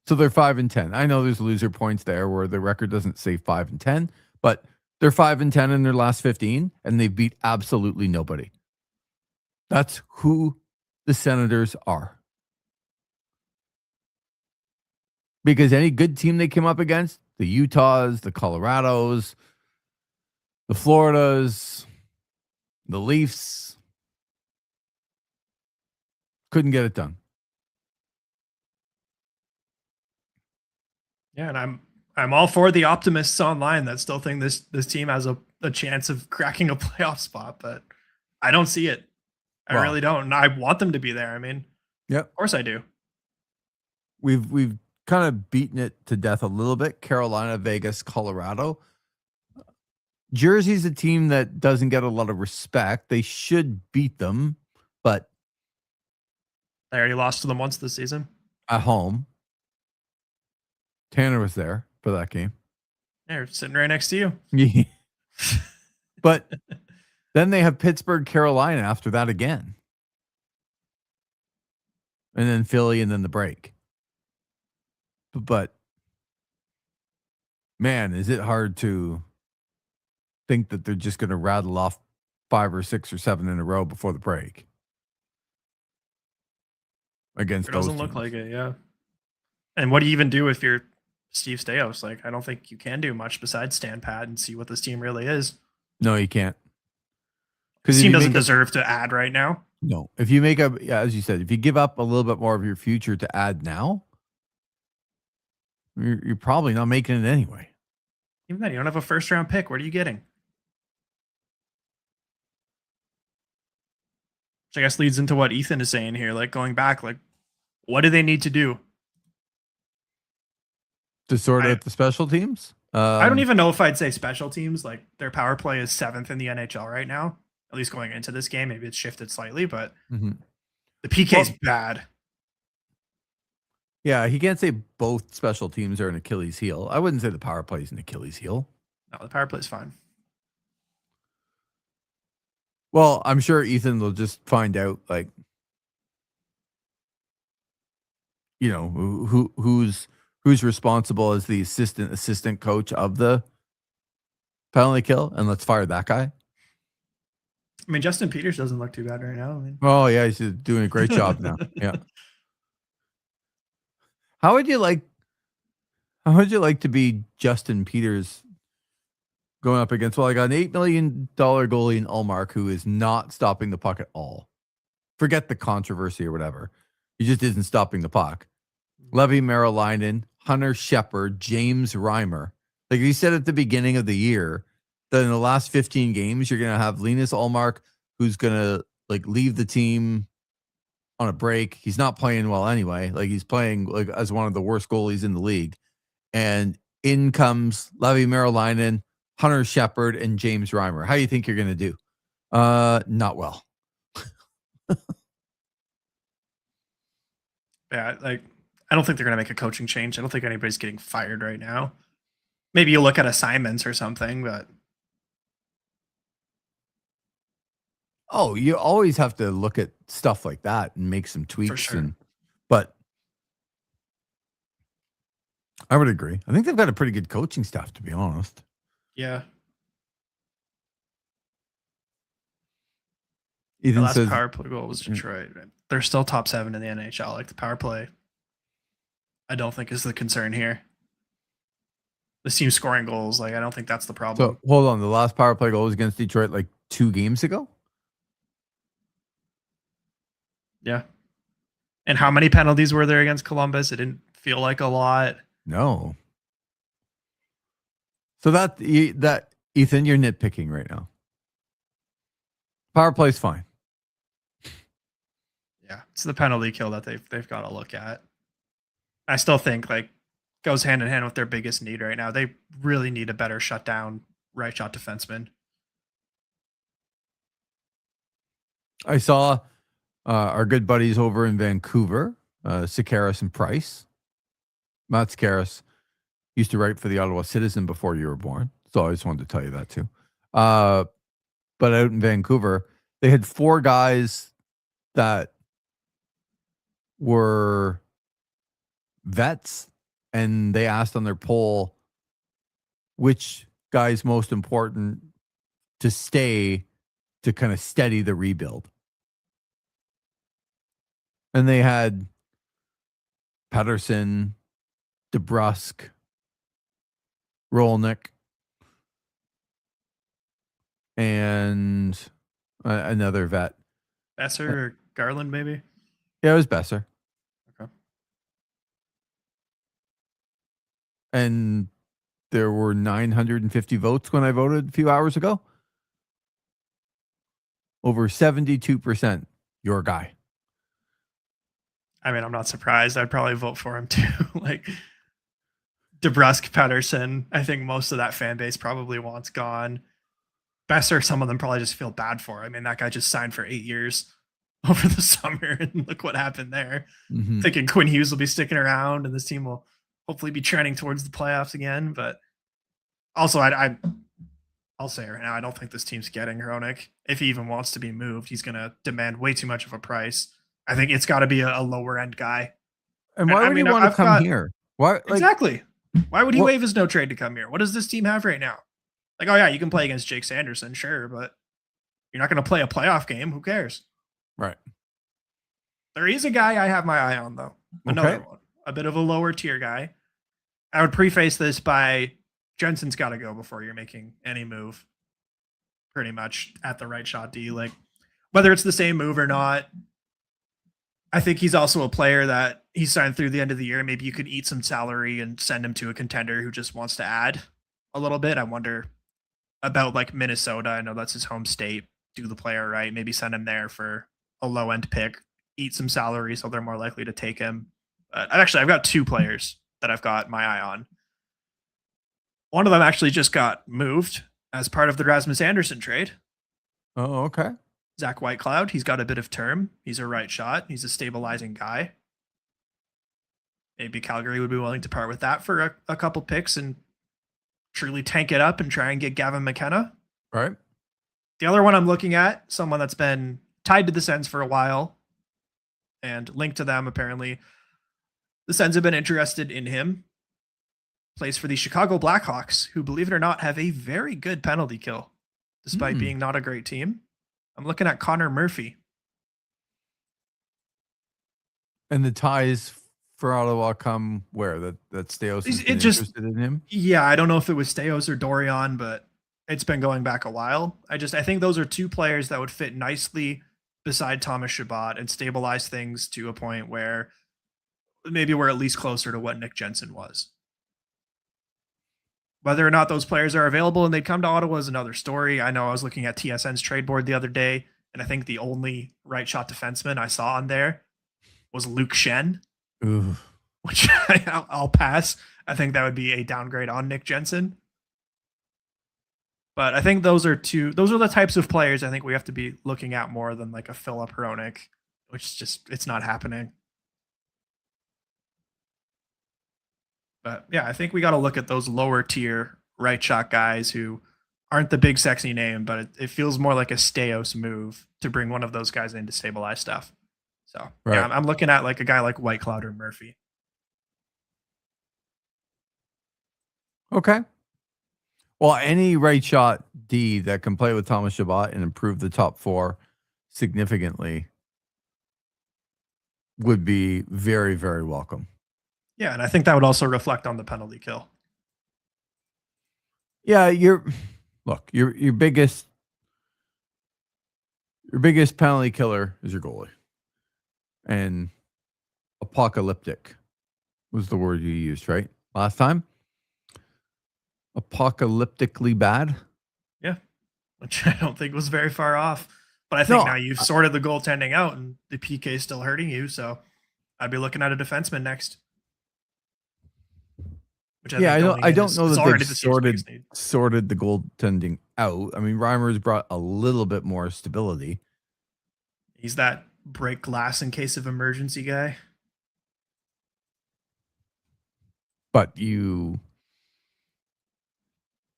So they're 5-10. I know there's loser points there where the record doesn't say 5-10, but they're 5-10 in their last 15, and they beat absolutely nobody. That's who the Senators are. Because any good team they came up against, the Utahs, the Colorados, the Floridas, the Leafs, couldn't get it done. Yeah, and I'm all for the optimists online that still think this team has a chance of cracking a playoff spot, but I don't see it. I really don't. And I want them to be there. I mean, yep. Of course I do. We've kind of beaten it to death a little bit. Carolina, Vegas, Colorado. Jersey's a team that doesn't get a lot of respect. They should beat them, but I already lost to them once this season. At home. Tanner was there for that game. They're sitting right next to you. But then they have Pittsburgh, Carolina after that again. And then Philly and then the break. But man, is it hard to think that they're just going to rattle off 5 or 6 or 7 in a row before the break against It those doesn't look teams. like it, yeah. And what do you even do if you're Steve Stajos? Like, I don't think you can do much besides stand pat and see what this team really is. No, you can't. This team doesn't deserve to add right now. No. If you make as you said, if you give up a little bit more of your future to add now, you're probably not making it anyway. Even then, you don't have a first round pick. What are you getting? Which I guess leads into what Ethan is saying here. Like, going back, like, what do they need to do to sort out the special teams? I don't even know if I'd say special teams. Like, their power play is 7th in the NHL right now, at least going into this game. Maybe it's shifted slightly, but the PK's bad. Yeah, he can't say both special teams are an Achilles heel. I wouldn't say the power play is an Achilles heel. No, the power play is fine. Well, I'm sure Ethan will just find out, like, you know, who's responsible as the assistant coach of the penalty kill, and let's fire that guy. I mean, Justin Peters doesn't look too bad right now. I mean, oh yeah, he's doing a great job now. Yeah. How would you like to be Justin Peters going up against, well, I got an $8 million goalie in Ullmark who is not stopping the puck at all. Forget the controversy or whatever. He just isn't stopping the puck. Levi Merrilainen, Hunter Shepard, James Reimer. Like you said at the beginning of the year, that in the last 15 games, you're going to have Linus Ullmark, who's going to like leave the team on a break. He's not playing well anyway. Like he's playing like as one of the worst goalies in the league. And in comes Levi Merrilainen, Hunter Shepard and James Reimer. How do you think you're going to do? Not well. Yeah, like I don't think they're going to make a coaching change. I don't think anybody's getting fired right now. Maybe you look at assignments or something, but Oh, you always have to look at stuff like that and make some tweaks. sure. But I would agree. I think they've got a pretty good coaching staff, to be honest. Yeah. The Ethan last says, power play goal was Detroit. They're still top 7 in the NHL. Like the power play, I don't think is the concern here. The team scoring goals, like I don't think that's the problem. so hold on. The last power play goal was against Detroit like 2 games ago. Yeah. And how many penalties were there against Columbus? It didn't feel like a lot. No. So that Ethan, you're nitpicking right now. Power play's fine. Yeah, it's the penalty kill that they've got to look at. I still think like goes hand in hand with their biggest need right now. They really need a better shutdown right shot defenseman. I saw our good buddies over in Vancouver, Sakaris and Price. Matt Sakaris used to write for the Ottawa Citizen before you were born. So I just wanted to tell you that too. But out in Vancouver, they had 4 guys that were vets, and they asked on their poll which guy's most important to stay to kind of steady the rebuild. And they had Pettersson, DeBrusk, Rolnick, and another vet. Besser or Garland, maybe? Yeah, it was Besser. Okay. And there were 950 votes when I voted a few hours ago. Over 72%, your guy. I mean, I'm not surprised. I'd probably vote for him too. Like DeBrusk, Pettersson, I think most of that fan base probably wants gone. Besser, some of them probably just feel bad for. I mean, that guy just signed for 8 years over the summer, and look what happened there. Mm-hmm. Thinking Quinn Hughes will be sticking around, and this team will hopefully be trending towards the playoffs again. But also, I'll say right now, I don't think this team's getting Hronik. If he even wants to be moved, he's going to demand way too much of a price. I think it's got to be a lower end guy. And why would he want to come here? Why exactly? Why would he waive his no trade to come here? What does this team have right now? Like, oh yeah, you can play against Jake Sanderson, sure, but you're not going to play a playoff game. Who cares? Right. There is a guy I have my eye on though. Another one, a bit of a lower tier guy. I would preface this by Jensen's got to go before you're making any move. Pretty much at the right shot D, like whether it's the same move or not. I think he's also a player that he signed through the end of the year. Maybe you could eat some salary and send him to a contender who just wants to add a little bit. I wonder about like Minnesota. I know that's his home state. Do the player right. Maybe send him there for a low end pick. Eat some salary so they're more likely to take him. But I've got 2 players that I've got my eye on. One of them actually just got moved as part of the Rasmus Anderson trade. Oh, okay. Zach Whitecloud, he's got a bit of term. He's a right shot. He's a stabilizing guy. Maybe Calgary would be willing to part with that for a couple picks and truly tank it up and try and get Gavin McKenna. Right. The other one I'm looking at, someone that's been tied to the Sens for a while and linked to them apparently. The Sens have been interested in him. Plays for the Chicago Blackhawks, who, believe it or not, have a very good penalty kill, despite being not a great team. I'm looking at Connor Murphy. And the ties for Ottawa come where? That Steos is interested in him? Yeah, I don't know if it was Steos or Dorian, but it's been going back a while. I think those are 2 players that would fit nicely beside Thomas Chabot and stabilize things to a point where maybe we're at least closer to what Nick Jensen was. Whether or not those players are available and they come to Ottawa is another story. I know I was looking at TSN's trade board the other day, and I think the only right shot defenseman I saw on there was Luke Shen, which I'll pass. I think that would be a downgrade on Nick Jensen. But I think those are the types of players I think we have to be looking at more than like a Philip Hronik, which is just it's not happening. But yeah, I think we got to look at those lower tier right shot guys who aren't the big sexy name, but it feels more like a Steos move to bring one of those guys in to stabilize stuff. So yeah, Right. I'm looking at like a guy like White Cloud or Murphy. Okay. Well, any right shot D that can play with Thomas Chabot and improve the top four significantly would be very, very welcome. Yeah, and I think that would also reflect on the penalty kill. Yeah, your biggest penalty killer is your goalie. And apocalyptic was the word you used, right? Last time? Apocalyptically bad? Yeah, which I don't think was very far off. But I think now you've sorted the goaltending out and the PK is still hurting you. So I'd be looking at a defenseman next. Which I don't know that they've sorted the goaltending out. I mean, Reimer's brought a little bit more stability. He's that break glass in case of emergency guy. But you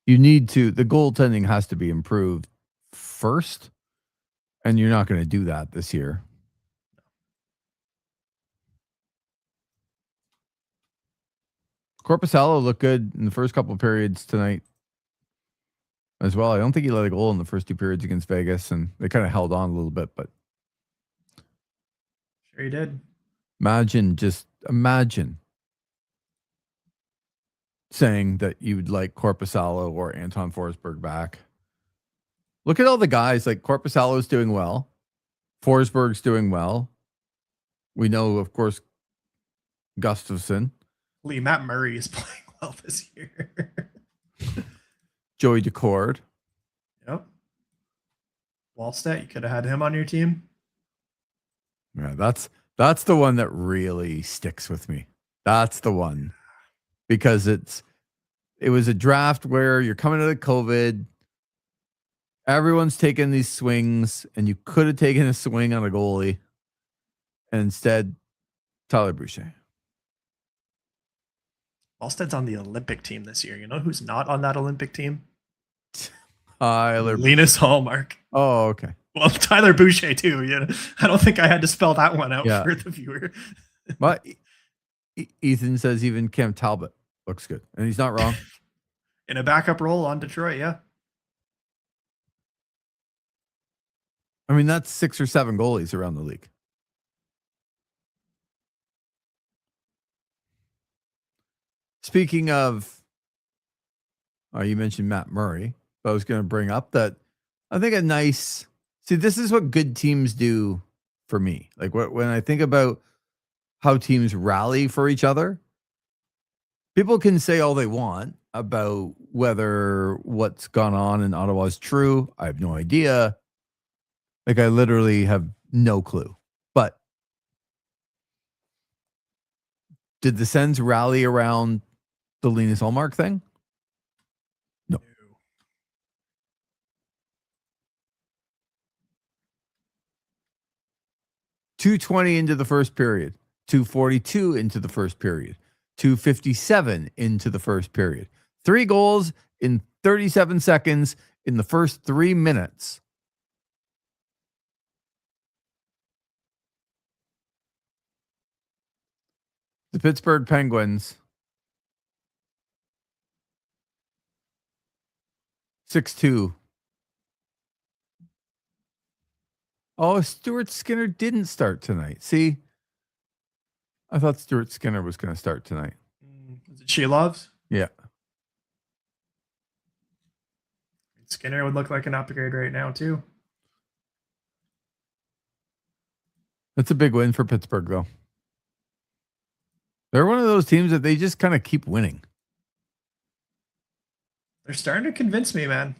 need to, the goaltending has to be improved first, and you're not going to do that this year. Korpisalo looked good in the first couple of periods tonight as well. I don't think he let a goal in the first two periods against Vegas, and they kind of held on a little bit, but sure he did. Imagine saying that you would like Korpisalo or Anton Forsberg back. Look at all the guys. Like Korpisalo's doing well. Forsberg's doing well. We know, of course, Gustafsson. Matt Murray is playing well this year. Joey Decord. Yep. Wallstedt, you could have had him on your team. Yeah, that's the one that really sticks with me. That's the one. Because it was a draft where you're coming out of COVID. Everyone's taking these swings, and you could have taken a swing on a goalie. And instead, Tyler Boucher. Wallsted's on the Olympic team this year. You know who's not on that Olympic team? Linus Hallmark. Oh, okay. Well, Tyler Boucher too. You know, I don't think I had to spell that one out for the viewer. But Ethan says even Cam Talbot looks good, and he's not wrong. In a backup role on Detroit, yeah. I mean, that's 6 or 7 goalies around the league. Speaking of, you mentioned Matt Murray. I was going to bring up that I think this is what good teams do for me. Like when I think about how teams rally for each other, people can say all they want about whether what's gone on in Ottawa is true. I have no idea. Like I literally have no clue. But did the Sens rally around the Linus Ullmark thing? No. 2:20 into the first period, 2:42 into the first period, 2:57 into the first period. 3 goals in 37 seconds in the first 3 minutes. The Pittsburgh Penguins 6-2. Oh, Stuart Skinner didn't start tonight. See, I thought Stuart Skinner was going to start tonight. Is it Shilovs? Yeah. Skinner would look like an upgrade right now, too. That's a big win for Pittsburgh, though. They're one of those teams that they just kind of keep winning. They're starting to convince me, man.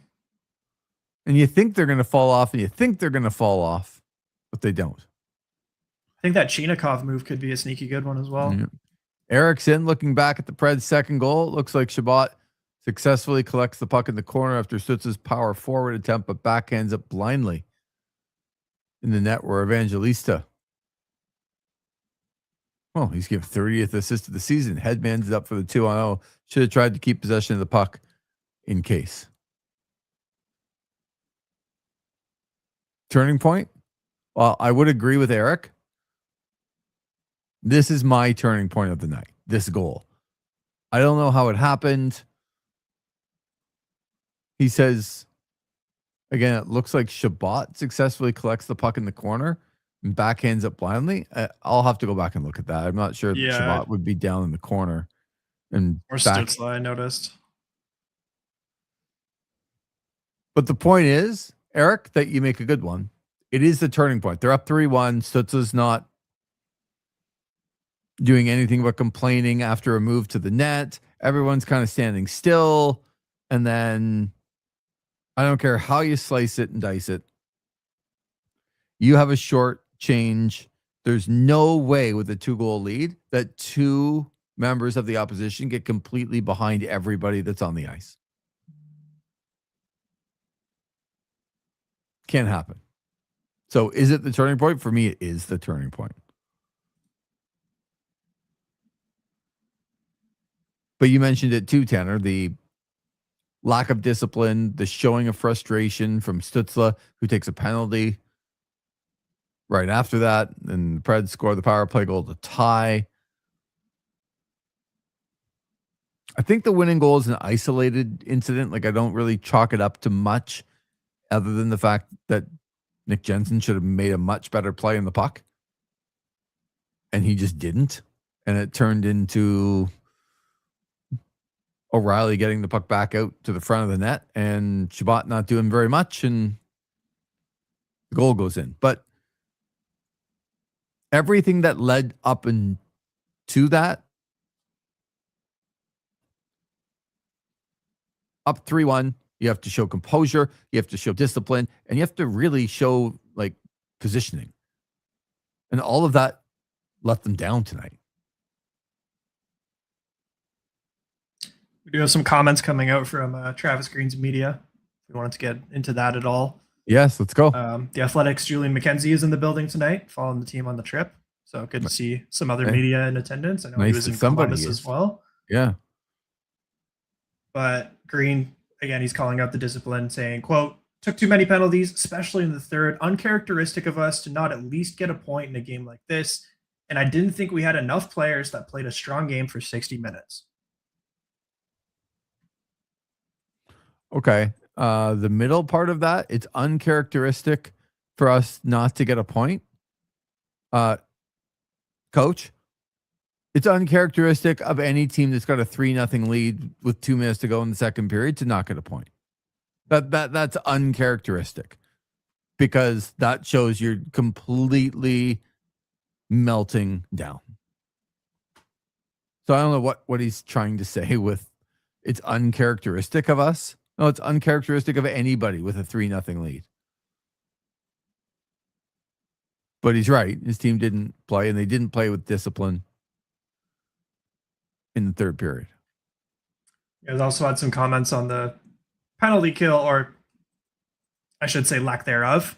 And you think they're going to fall off, but they don't. I think that Chinikov move could be a sneaky good one as well. Yeah. Erickson, looking back at the Preds' second goal, it looks like Chabot successfully collects the puck in the corner after Stützle's power forward attempt, but backhands it blindly in the net where Evangelista. Oh, he's given 30th assist of the season. Headmans it up for the 2-on-0. Should have tried to keep possession of the puck in case. Turning point? Well, I would agree with Eric. This is my turning point of the night, this goal. I don't know how it happened. He says, again, it looks like Shabbat successfully collects the puck in the corner and backhands it blindly. I'll have to go back and look at that. I'm not sure that Shabbat would be down in the corner. And or Stützle, I noticed. But the point is, Eric, that you make a good one. It is the turning point. They're up 3-1. Stützle's not doing anything but complaining after a move to the net. Everyone's kind of standing still. And then I don't care how you slice it and dice it. You have a short change. There's no way with a 2-goal lead that two members of the opposition get completely behind everybody that's on the ice. Can't happen. So is it the turning point? For me, it is the turning point. But you mentioned it too, Tanner, the lack of discipline, the showing of frustration from Stützle, who takes a penalty right after that, and the Preds score the power play goal to tie. I think the winning goal is an isolated incident. Like, I don't really chalk it up to much other than the fact that Nick Jensen should have made a much better play in the puck. And he just didn't. And it turned into O'Reilly getting the puck back out to the front of the net and Shabbat not doing very much, and the goal goes in. But everything that led up and to that, up 3-1, you have to show composure, you have to show discipline, and you have to really show like positioning. And all of that let them down tonight. We do have some comments coming out from Travis Green's media. We wanted to get into that at all. Yes, let's go. The Athletics' Julian McKenzie is in the building tonight, following the team on the trip. So good to see some other media in attendance. I know he was in Columbus as well. Yeah. But Green, again, he's calling out the discipline, saying, quote, "Took too many penalties, especially in the third. Uncharacteristic of us to not at least get a point in a game like this. And I didn't think we had enough players that played a strong game for 60 minutes. Okay. The middle part of that, it's uncharacteristic for us not to get a point. Coach, it's uncharacteristic of any team that's got a 3-0 lead with 2 minutes to go in the second period to not get a point. That's uncharacteristic, because that shows you're completely melting down. So I don't know what he's trying to say with it's uncharacteristic of us. No, it's uncharacteristic of anybody with a 3-0 lead. But he's right. His team didn't play, and they didn't play with discipline in the third period. There's also had some comments on the penalty kill, or I should say lack thereof,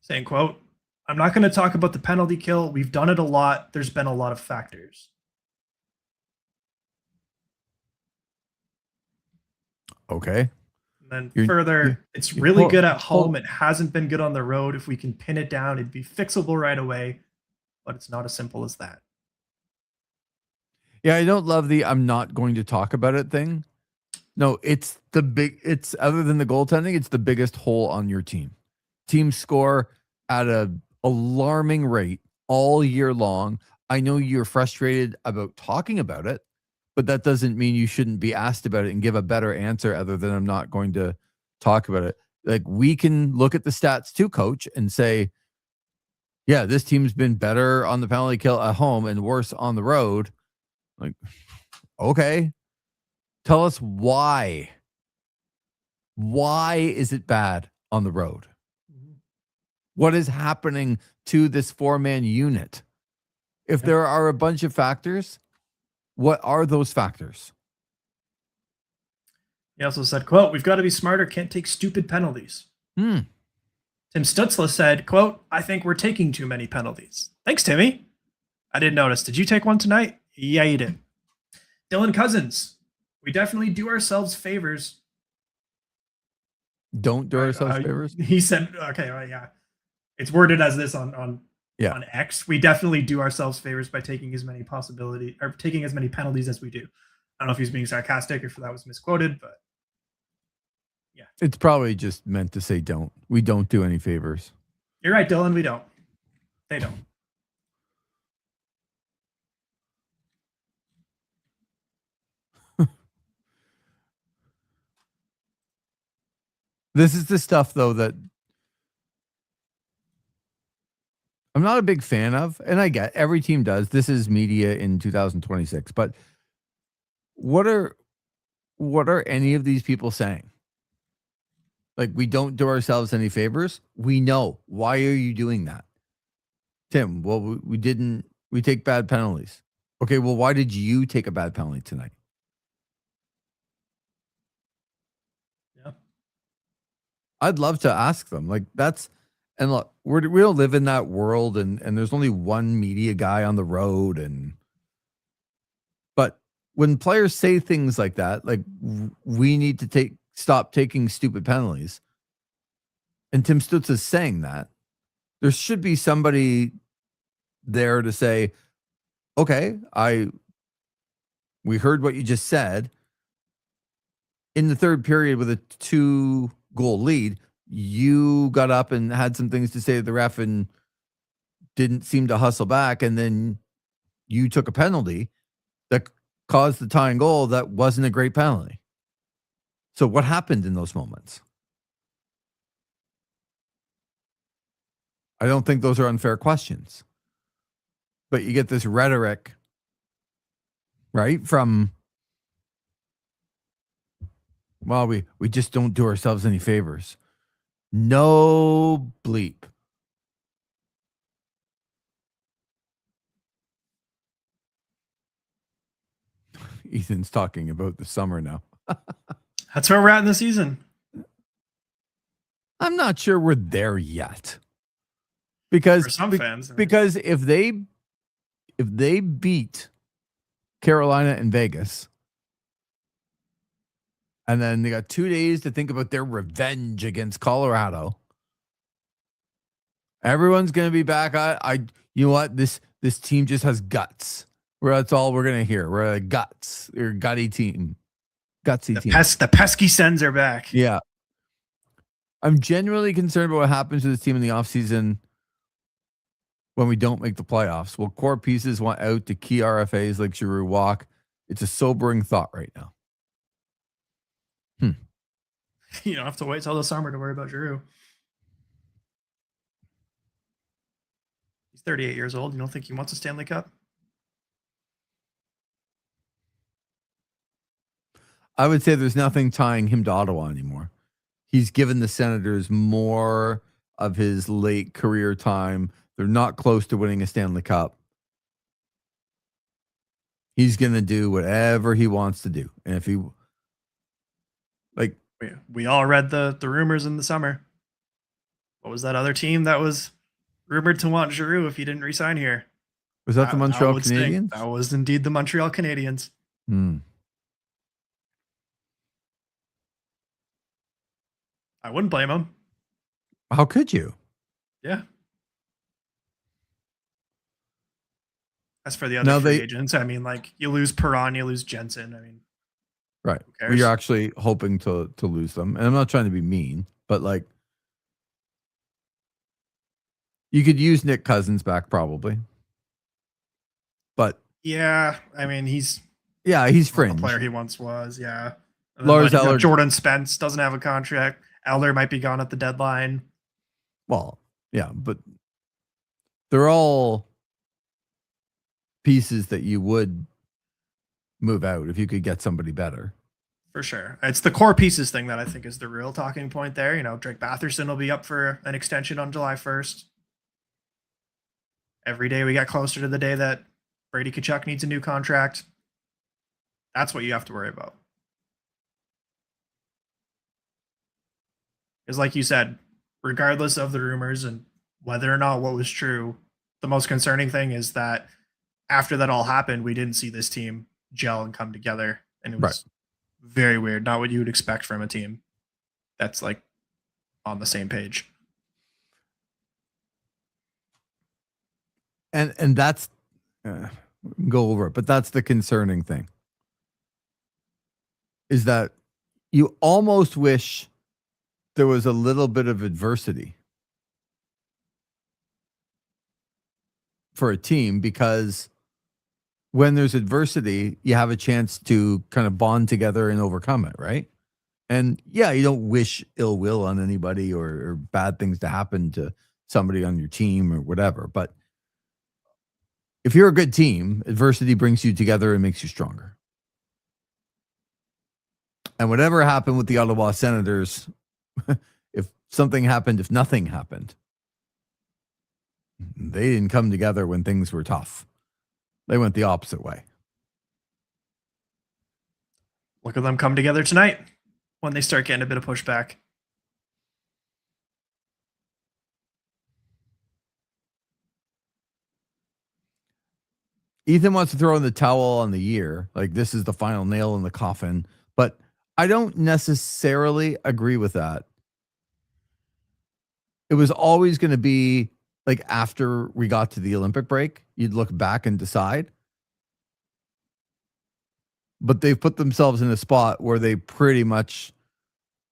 saying, quote, "I'm not going to talk about the penalty kill. We've done it a lot. There's been a lot of factors." Okay. And then further, it's really good at home. It hasn't been good on the road. If we can pin it down, it'd be fixable right away. But it's not as simple as that. Yeah, I don't love the "I'm not going to talk about it" thing. No, it's other than the goaltending, it's the biggest hole on your team. Teams score at an alarming rate all year long. I know you're frustrated about talking about it, but that doesn't mean you shouldn't be asked about it and give a better answer other than "I'm not going to talk about it." Like, we can look at the stats too, coach, and say, yeah, this team's been better on the penalty kill at home and worse on the road. Like, okay, tell us why. Why is it bad on the road? What is happening to this 4-man unit? If there are a bunch of factors, what are those factors? He also said, quote, "We've got to be smarter, can't take stupid penalties." Hmm. Tim Stutzla said, quote, "I think we're taking too many penalties." Thanks, Timmy. I didn't notice. Did you take one tonight? Yeah, you did. Dylan Cousins, we definitely do ourselves favors. Don't do ourselves favors. He said, okay, well, yeah. It's worded as this on X. We definitely do ourselves favors by taking as many penalties as we do. I don't know if he's being sarcastic or if that was misquoted, but yeah. It's probably just meant to say don't. We don't do any favors. You're right, Dylan. We don't. They don't. This is the stuff, though, that I'm not a big fan of, and I get every team does. This is media in 2026, but what are any of these people saying? Like, we don't do ourselves any favors. We know. Why are you doing that, Tim? Well, we didn't. We take bad penalties. Okay. Well, why did you take a bad penalty tonight? Yeah. I'd love to ask them. Like, that's. And look, we don't live in that world, and there's only one media guy on the road, but when players say things like that, like, we need to stop taking stupid penalties, and Tim Stutz is saying that, there should be somebody there to say, okay, we heard what you just said. In the third period with a 2-goal lead, you got up and had some things to say to the ref and didn't seem to hustle back. And then you took a penalty that caused the tying goal. That wasn't a great penalty. So what happened in those moments? I don't think those are unfair questions. But you get this rhetoric, right? From, well, we just don't do ourselves any favors. No bleep. Ethan's talking about the summer now. That's where we're at in the season. I'm not sure we're there yet. Because for some fans. Because if they beat Carolina and Vegas, and then they got 2 days to think about their revenge against Colorado, everyone's going to be back. You know what? This team just has guts. That's all we're going to hear. We're a guts. We're a gutty team. Gutsy team. The pesky Sens are back. Yeah. I'm genuinely concerned about what happens to this team in the offseason when we don't make the playoffs. Will core pieces want out to key RFAs like Giroux walk? It's a sobering thought right now. You don't have to wait till the summer to worry about Giroux. He's 38 years old. You don't think he wants a Stanley Cup? I would say there's nothing tying him to Ottawa anymore. He's given the Senators more of his late career time. They're not close to winning a Stanley Cup. He's going to do whatever he wants to do. And if he, like, we all read the rumors in the summer. What was that other team that was rumored to want Giroux if he didn't resign here? Was that the Montreal Canadiens? That was indeed the Montreal Canadiens. I wouldn't blame him. How could you? Yeah. As for the other free agents, I mean, like, you lose Perron, you lose Jensen. I mean, right. You're actually hoping to lose them. And I'm not trying to be mean, but, like, you could use Nick Cousins back probably. But yeah, I mean, he's fringe. The player he once was. Yeah. Lars Eller. Jordan Spence doesn't have a contract. Elder might be gone at the deadline. Well, yeah, but they're all pieces that you would move out if you could get somebody better. For sure. It's the core pieces thing that I think is the real talking point there. You know, Drake Batherson will be up for an extension on July 1st. Every day we get closer to the day that Brady Tkachuk needs a new contract. That's what you have to worry about. Because, like you said, regardless of the rumors and whether or not what was true, the most concerning thing is that after that all happened, we didn't see this team gel and come together. And it was very weird. Not what you would expect from a team that's like on the same page. And that's go over it, but that's the concerning thing. Is that you almost wish there was a little bit of adversity for a team, because when there's adversity, you have a chance to kind of bond together and overcome it, right? And yeah, you don't wish ill will on anybody or bad things to happen to somebody on your team or whatever. But if you're a good team, adversity brings you together and makes you stronger. And whatever happened with the Ottawa Senators, if something happened, if nothing happened, they didn't come together when things were tough. They went the opposite way. Look at them come together tonight when they start getting a bit of pushback. Ethan wants to throw in the towel on the year. Like, this is the final nail in the coffin. But I don't necessarily agree with that. It was always going to be like after we got to the Olympic break, you'd look back and decide. But they've put themselves in a spot where they pretty much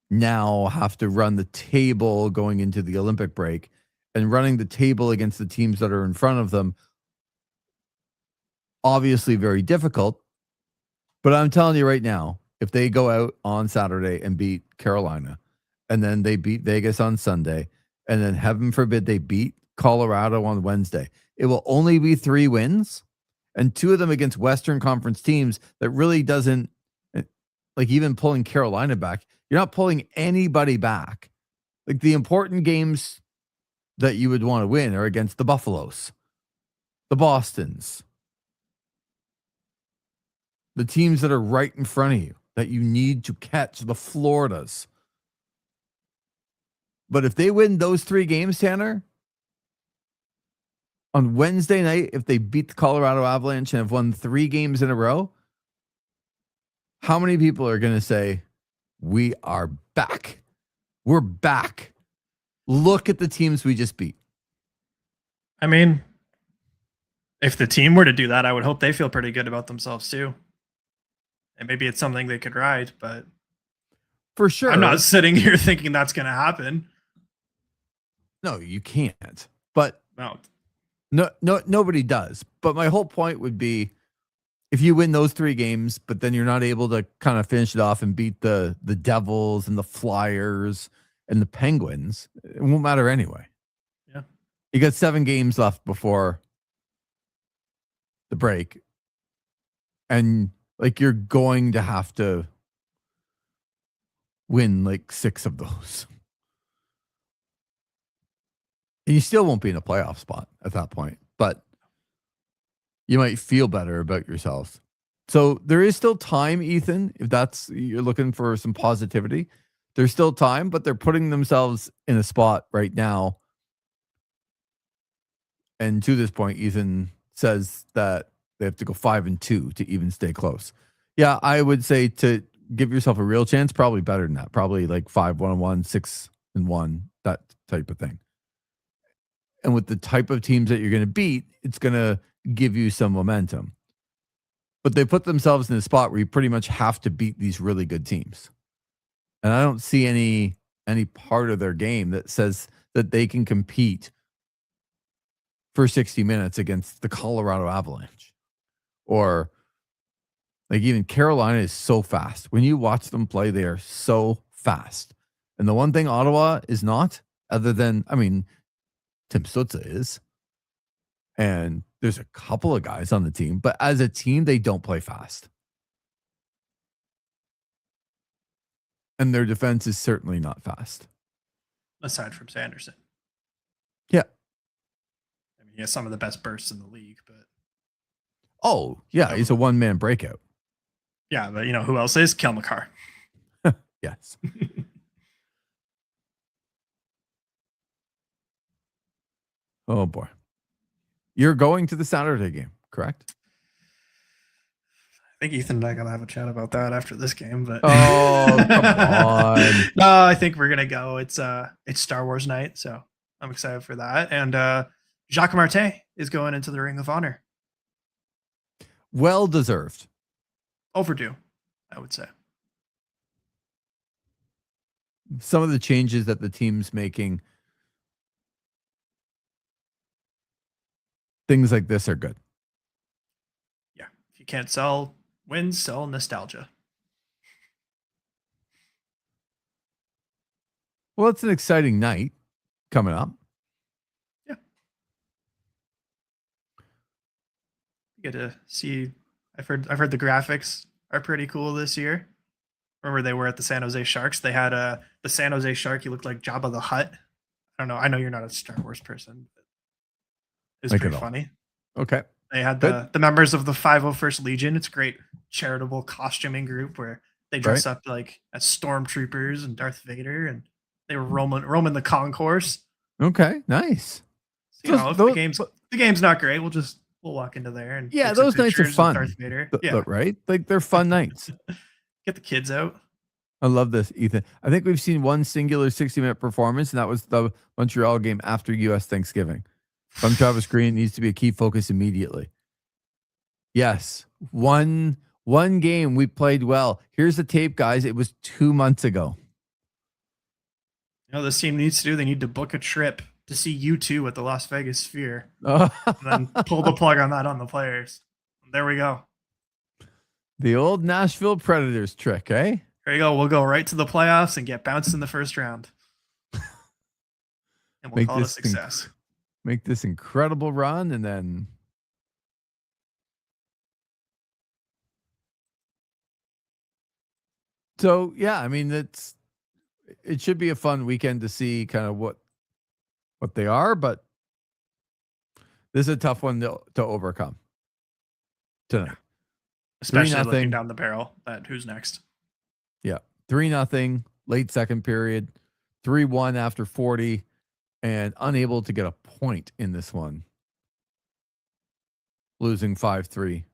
now have to run the table going into the Olympic break, and running the table against the teams that are in front of them. Obviously very difficult, but I'm telling you right now, if they go out on Saturday and beat Carolina, and then they beat Vegas on Sunday, and then heaven forbid they beat Colorado on Wednesday, it will only be 3 wins, and 2 of them against Western Conference teams that really doesn't, like, even pulling Carolina back, you're not pulling anybody back. Like, the important games that you would want to win are against the Buffaloes, the Bostons, the teams that are right in front of you that you need to catch, the Floridas. But if they win those 3 games, Tanner, on Wednesday night, if they beat the Colorado Avalanche and have won 3 games in a row, how many people are going to say, we are back? We're back. Look at the teams we just beat. I mean, if the team were to do that, I would hope they feel pretty good about themselves too. And maybe it's something they could ride, but for sure, I'm not sitting here thinking that's going to happen. No, you can't. But no, nobody does. But my whole point would be, if you win those 3 games, but then you're not able to kind of finish it off and beat the Devils and the Flyers and the Penguins, it won't matter anyway. Yeah. You got 7 games left before the break. And like, you're going to have to win like 6 of those. And you still won't be in a playoff spot at that point, but you might feel better about yourselves. So there is still time, Ethan, if that's, you're looking for some positivity. There's still time, but they're putting themselves in a spot right now. And to this point, Ethan says that they have to go 5-2 to even stay close. Yeah, I would say to give yourself a real chance, probably better than that. Probably like 5-1-1, 6-1, that type of thing. And with the type of teams that you're going to beat, it's going to give you some momentum. But they put themselves in a spot where you pretty much have to beat these really good teams. And I don't see any part of their game that says that they can compete for 60 minutes against the Colorado Avalanche. Or like, even Carolina is so fast. When you watch them play, they are so fast. And the one thing Ottawa is not, other than, I mean, Tim Stützle is, and there's a couple of guys on the team, but as a team, they don't play fast. And their defense is certainly not fast. Aside from Sanderson. Yeah. I mean, he has some of the best bursts in the league, but. Oh, yeah. He's a one-man breakout. Yeah, but you know who else is? Kel McCarr. Yes. Oh boy. You're going to the Saturday game, correct? I think Ethan and I gotta have a chat about that after this game, but Oh, come on. No, I think we're gonna go. It's Star Wars night, so I'm excited for that. And Jacques Martin is going into the Ring of Honor. Well deserved. Overdue, I would say. Some of the changes that the team's making, things like this are good. Yeah. If you can't sell wins, sell nostalgia. Well, it's an exciting night coming up. Yeah. You get to see. I've heard the graphics are pretty cool this year. Remember they were at the San Jose Sharks. They had the San Jose Shark. He looked like Jabba the Hutt. I don't know. I know you're not a Star Wars person, but it was pretty funny. Okay. They had the members of the 501st Legion. It's a great charitable costuming group where they dress up like as stormtroopers and Darth Vader, and they were roaming the concourse. Okay, nice. So, if the game's not great, we'll walk into there and those nights are fun. Darth Vader. Right? Like they're fun nights. Get the kids out. I love this, Ethan. I think we've seen one singular 60-minute performance, and that was the Montreal game after U.S. Thanksgiving. From Travis Green, needs to be a key focus immediately. Yes, one game we played well. Here's the tape, guys. It was 2 months ago. You know, this team needs to do. They need to book a trip to see U2 at the Las Vegas Sphere, and then pull the plug on that on the players. There we go. The old Nashville Predators trick, eh? There you go. We'll go right to the playoffs and get bounced in the first round. And we'll call it a success. Make this incredible run, and then so yeah, I mean it should be a fun weekend to see kind of what they are, but this is a tough one to overcome tonight. Especially looking down the barrel at who's next. Yeah. 3-0, late second period, 3-1 after 40, and unable to get a point in this one. Losing 5-3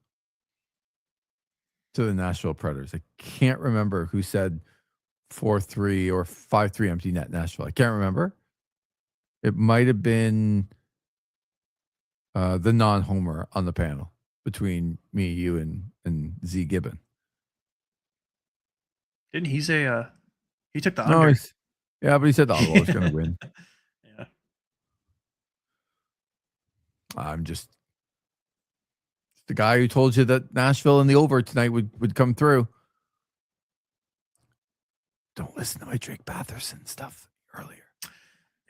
to the Nashville Predators. I can't remember who said 4-3 or 5-3 empty net Nashville. I can't remember. It might have been the non-homer on the panel between me, you, and Z Gibbon. Didn't he say he took the under? Yeah, but he said the Ottawa was going to win. Yeah. I'm just the guy who told you that Nashville in the over tonight would come through. Don't listen to my Drake Batherson stuff earlier.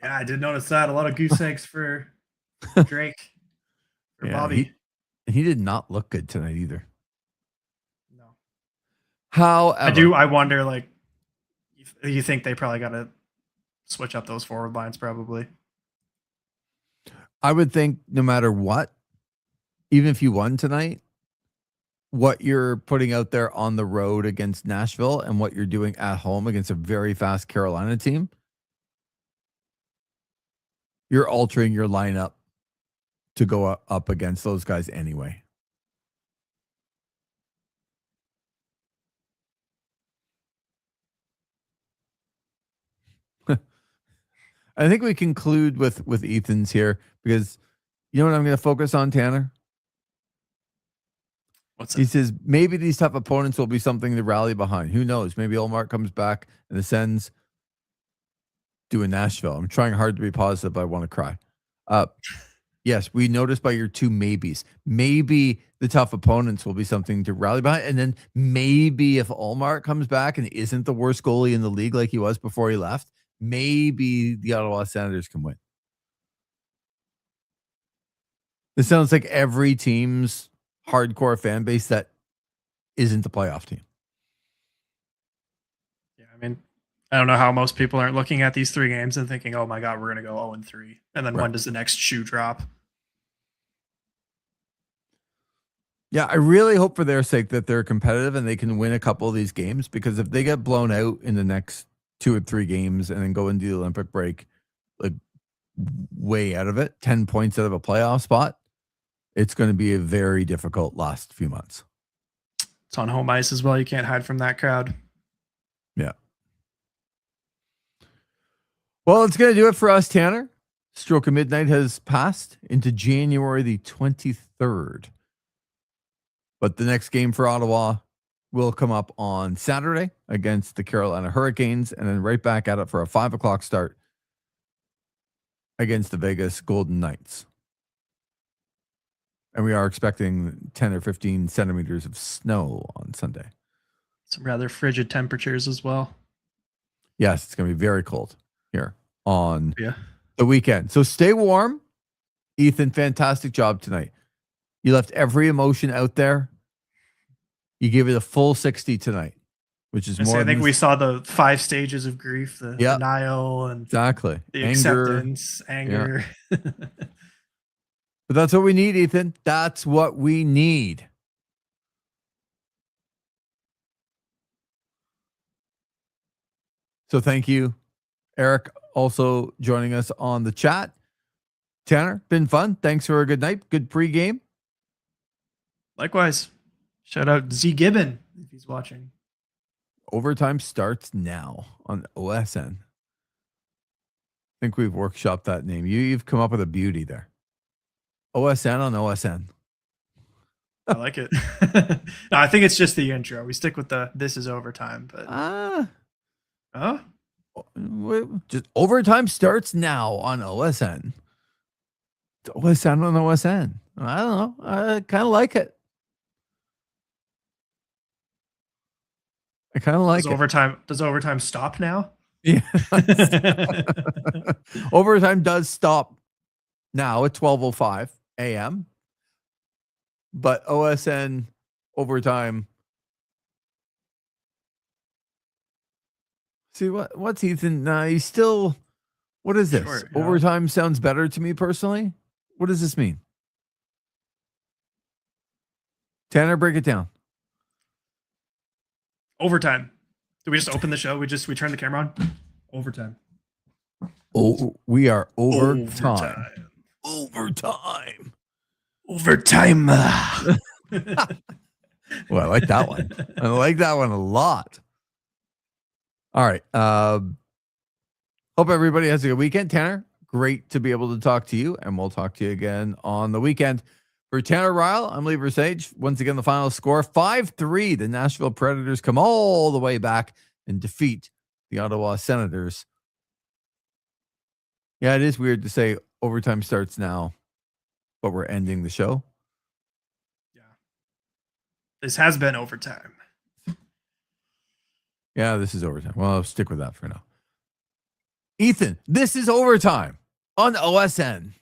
Yeah, I did notice that. A lot of goose eggs for Drake. For Bobby. He did not look good tonight either. No. However, I wonder, like, you think they probably got to switch up those forward lines probably. I would think no matter what, even if you won tonight, what you're putting out there on the road against Nashville and what you're doing at home against a very fast Carolina team, you're altering your lineup to go up against those guys anyway. I think we conclude with Ethan's here because you know what I'm going to focus on, Tanner? What's that? He says maybe these tough opponents will be something to rally behind. Who knows? Maybe Olmark comes back and the Sens do in Nashville. I'm trying hard to be positive, but I want to cry. Yes, we noticed by your two maybes. Maybe the tough opponents will be something to rally behind. And then maybe if Olmark comes back and isn't the worst goalie in the league like he was before he left, maybe the Ottawa Senators can win. This sounds like every team's hardcore fan base that isn't the playoff team. Yeah, I mean, I don't know how most people aren't looking at these three games and thinking, oh my God, we're going to go 0-3. And then when does the next shoe drop? Yeah, I really hope for their sake that they're competitive and they can win a couple of these games, because if they get blown out in the next 2 or 3 games and then go into the Olympic break, like way out of it, 10 points out of a playoff spot, it's going to be a very difficult last few months. It's on home ice as well. You can't hide from that crowd. Yeah. Well, it's going to do it for us, Tanner. Stroke of midnight has passed into January the 23rd. But the next game for Ottawa will come up on Saturday against the Carolina Hurricanes, and then right back at it for a 5 o'clock start against the Vegas Golden Knights. And we are expecting 10 or 15 centimeters of snow on Sunday. Some rather frigid temperatures as well. Yes, it's going to be very cold here on Yeah. the weekend. So stay warm. Ethan, fantastic job tonight. You left every emotion out there. You gave it a full 60 tonight, which is more. I think we saw the 5 stages of grief: the denial and exactly the acceptance, anger. Yeah. But that's what we need, Ethan. That's what we need. So thank you, Eric, also joining us on the chat. Tanner, been fun. Thanks for a good night. Good pregame. Likewise. Shout out Z Gibbon if he's watching. Overtime starts now on OSN. I think we've workshopped that name. You've come up with a beauty there. OSN on OSN. I like it. No, I think it's just the intro. We stick with the "this is overtime," but just overtime starts now on OSN. OSN on OSN. I don't know. I kind of like it. I kind of like it. Does overtime stop now? Yeah. Overtime does stop now at 12:05 a.m. But OSN overtime. See what's Ethan? He's still. What is this? Sure, overtime sounds better to me personally. What does this mean? Tanner, break it down. Overtime. Do we just open the show? We turn the camera on? Overtime. Oh, we are overtime. Overtime. Well, I like that one. I like that one a lot. All right. Hope everybody has a good weekend. Tanner, great to be able to talk to you, and we'll talk to you again on the weekend. For Tanner Ryle, I'm Lieber Sage. Once again, the final score, 5-3. The Nashville Predators come all the way back and defeat the Ottawa Senators. Yeah, it is weird to say overtime starts now, but we're ending the show. Yeah. This has been overtime. Yeah, this is overtime. Well, I'll stick with that for now. Ethan, this is overtime on OSN.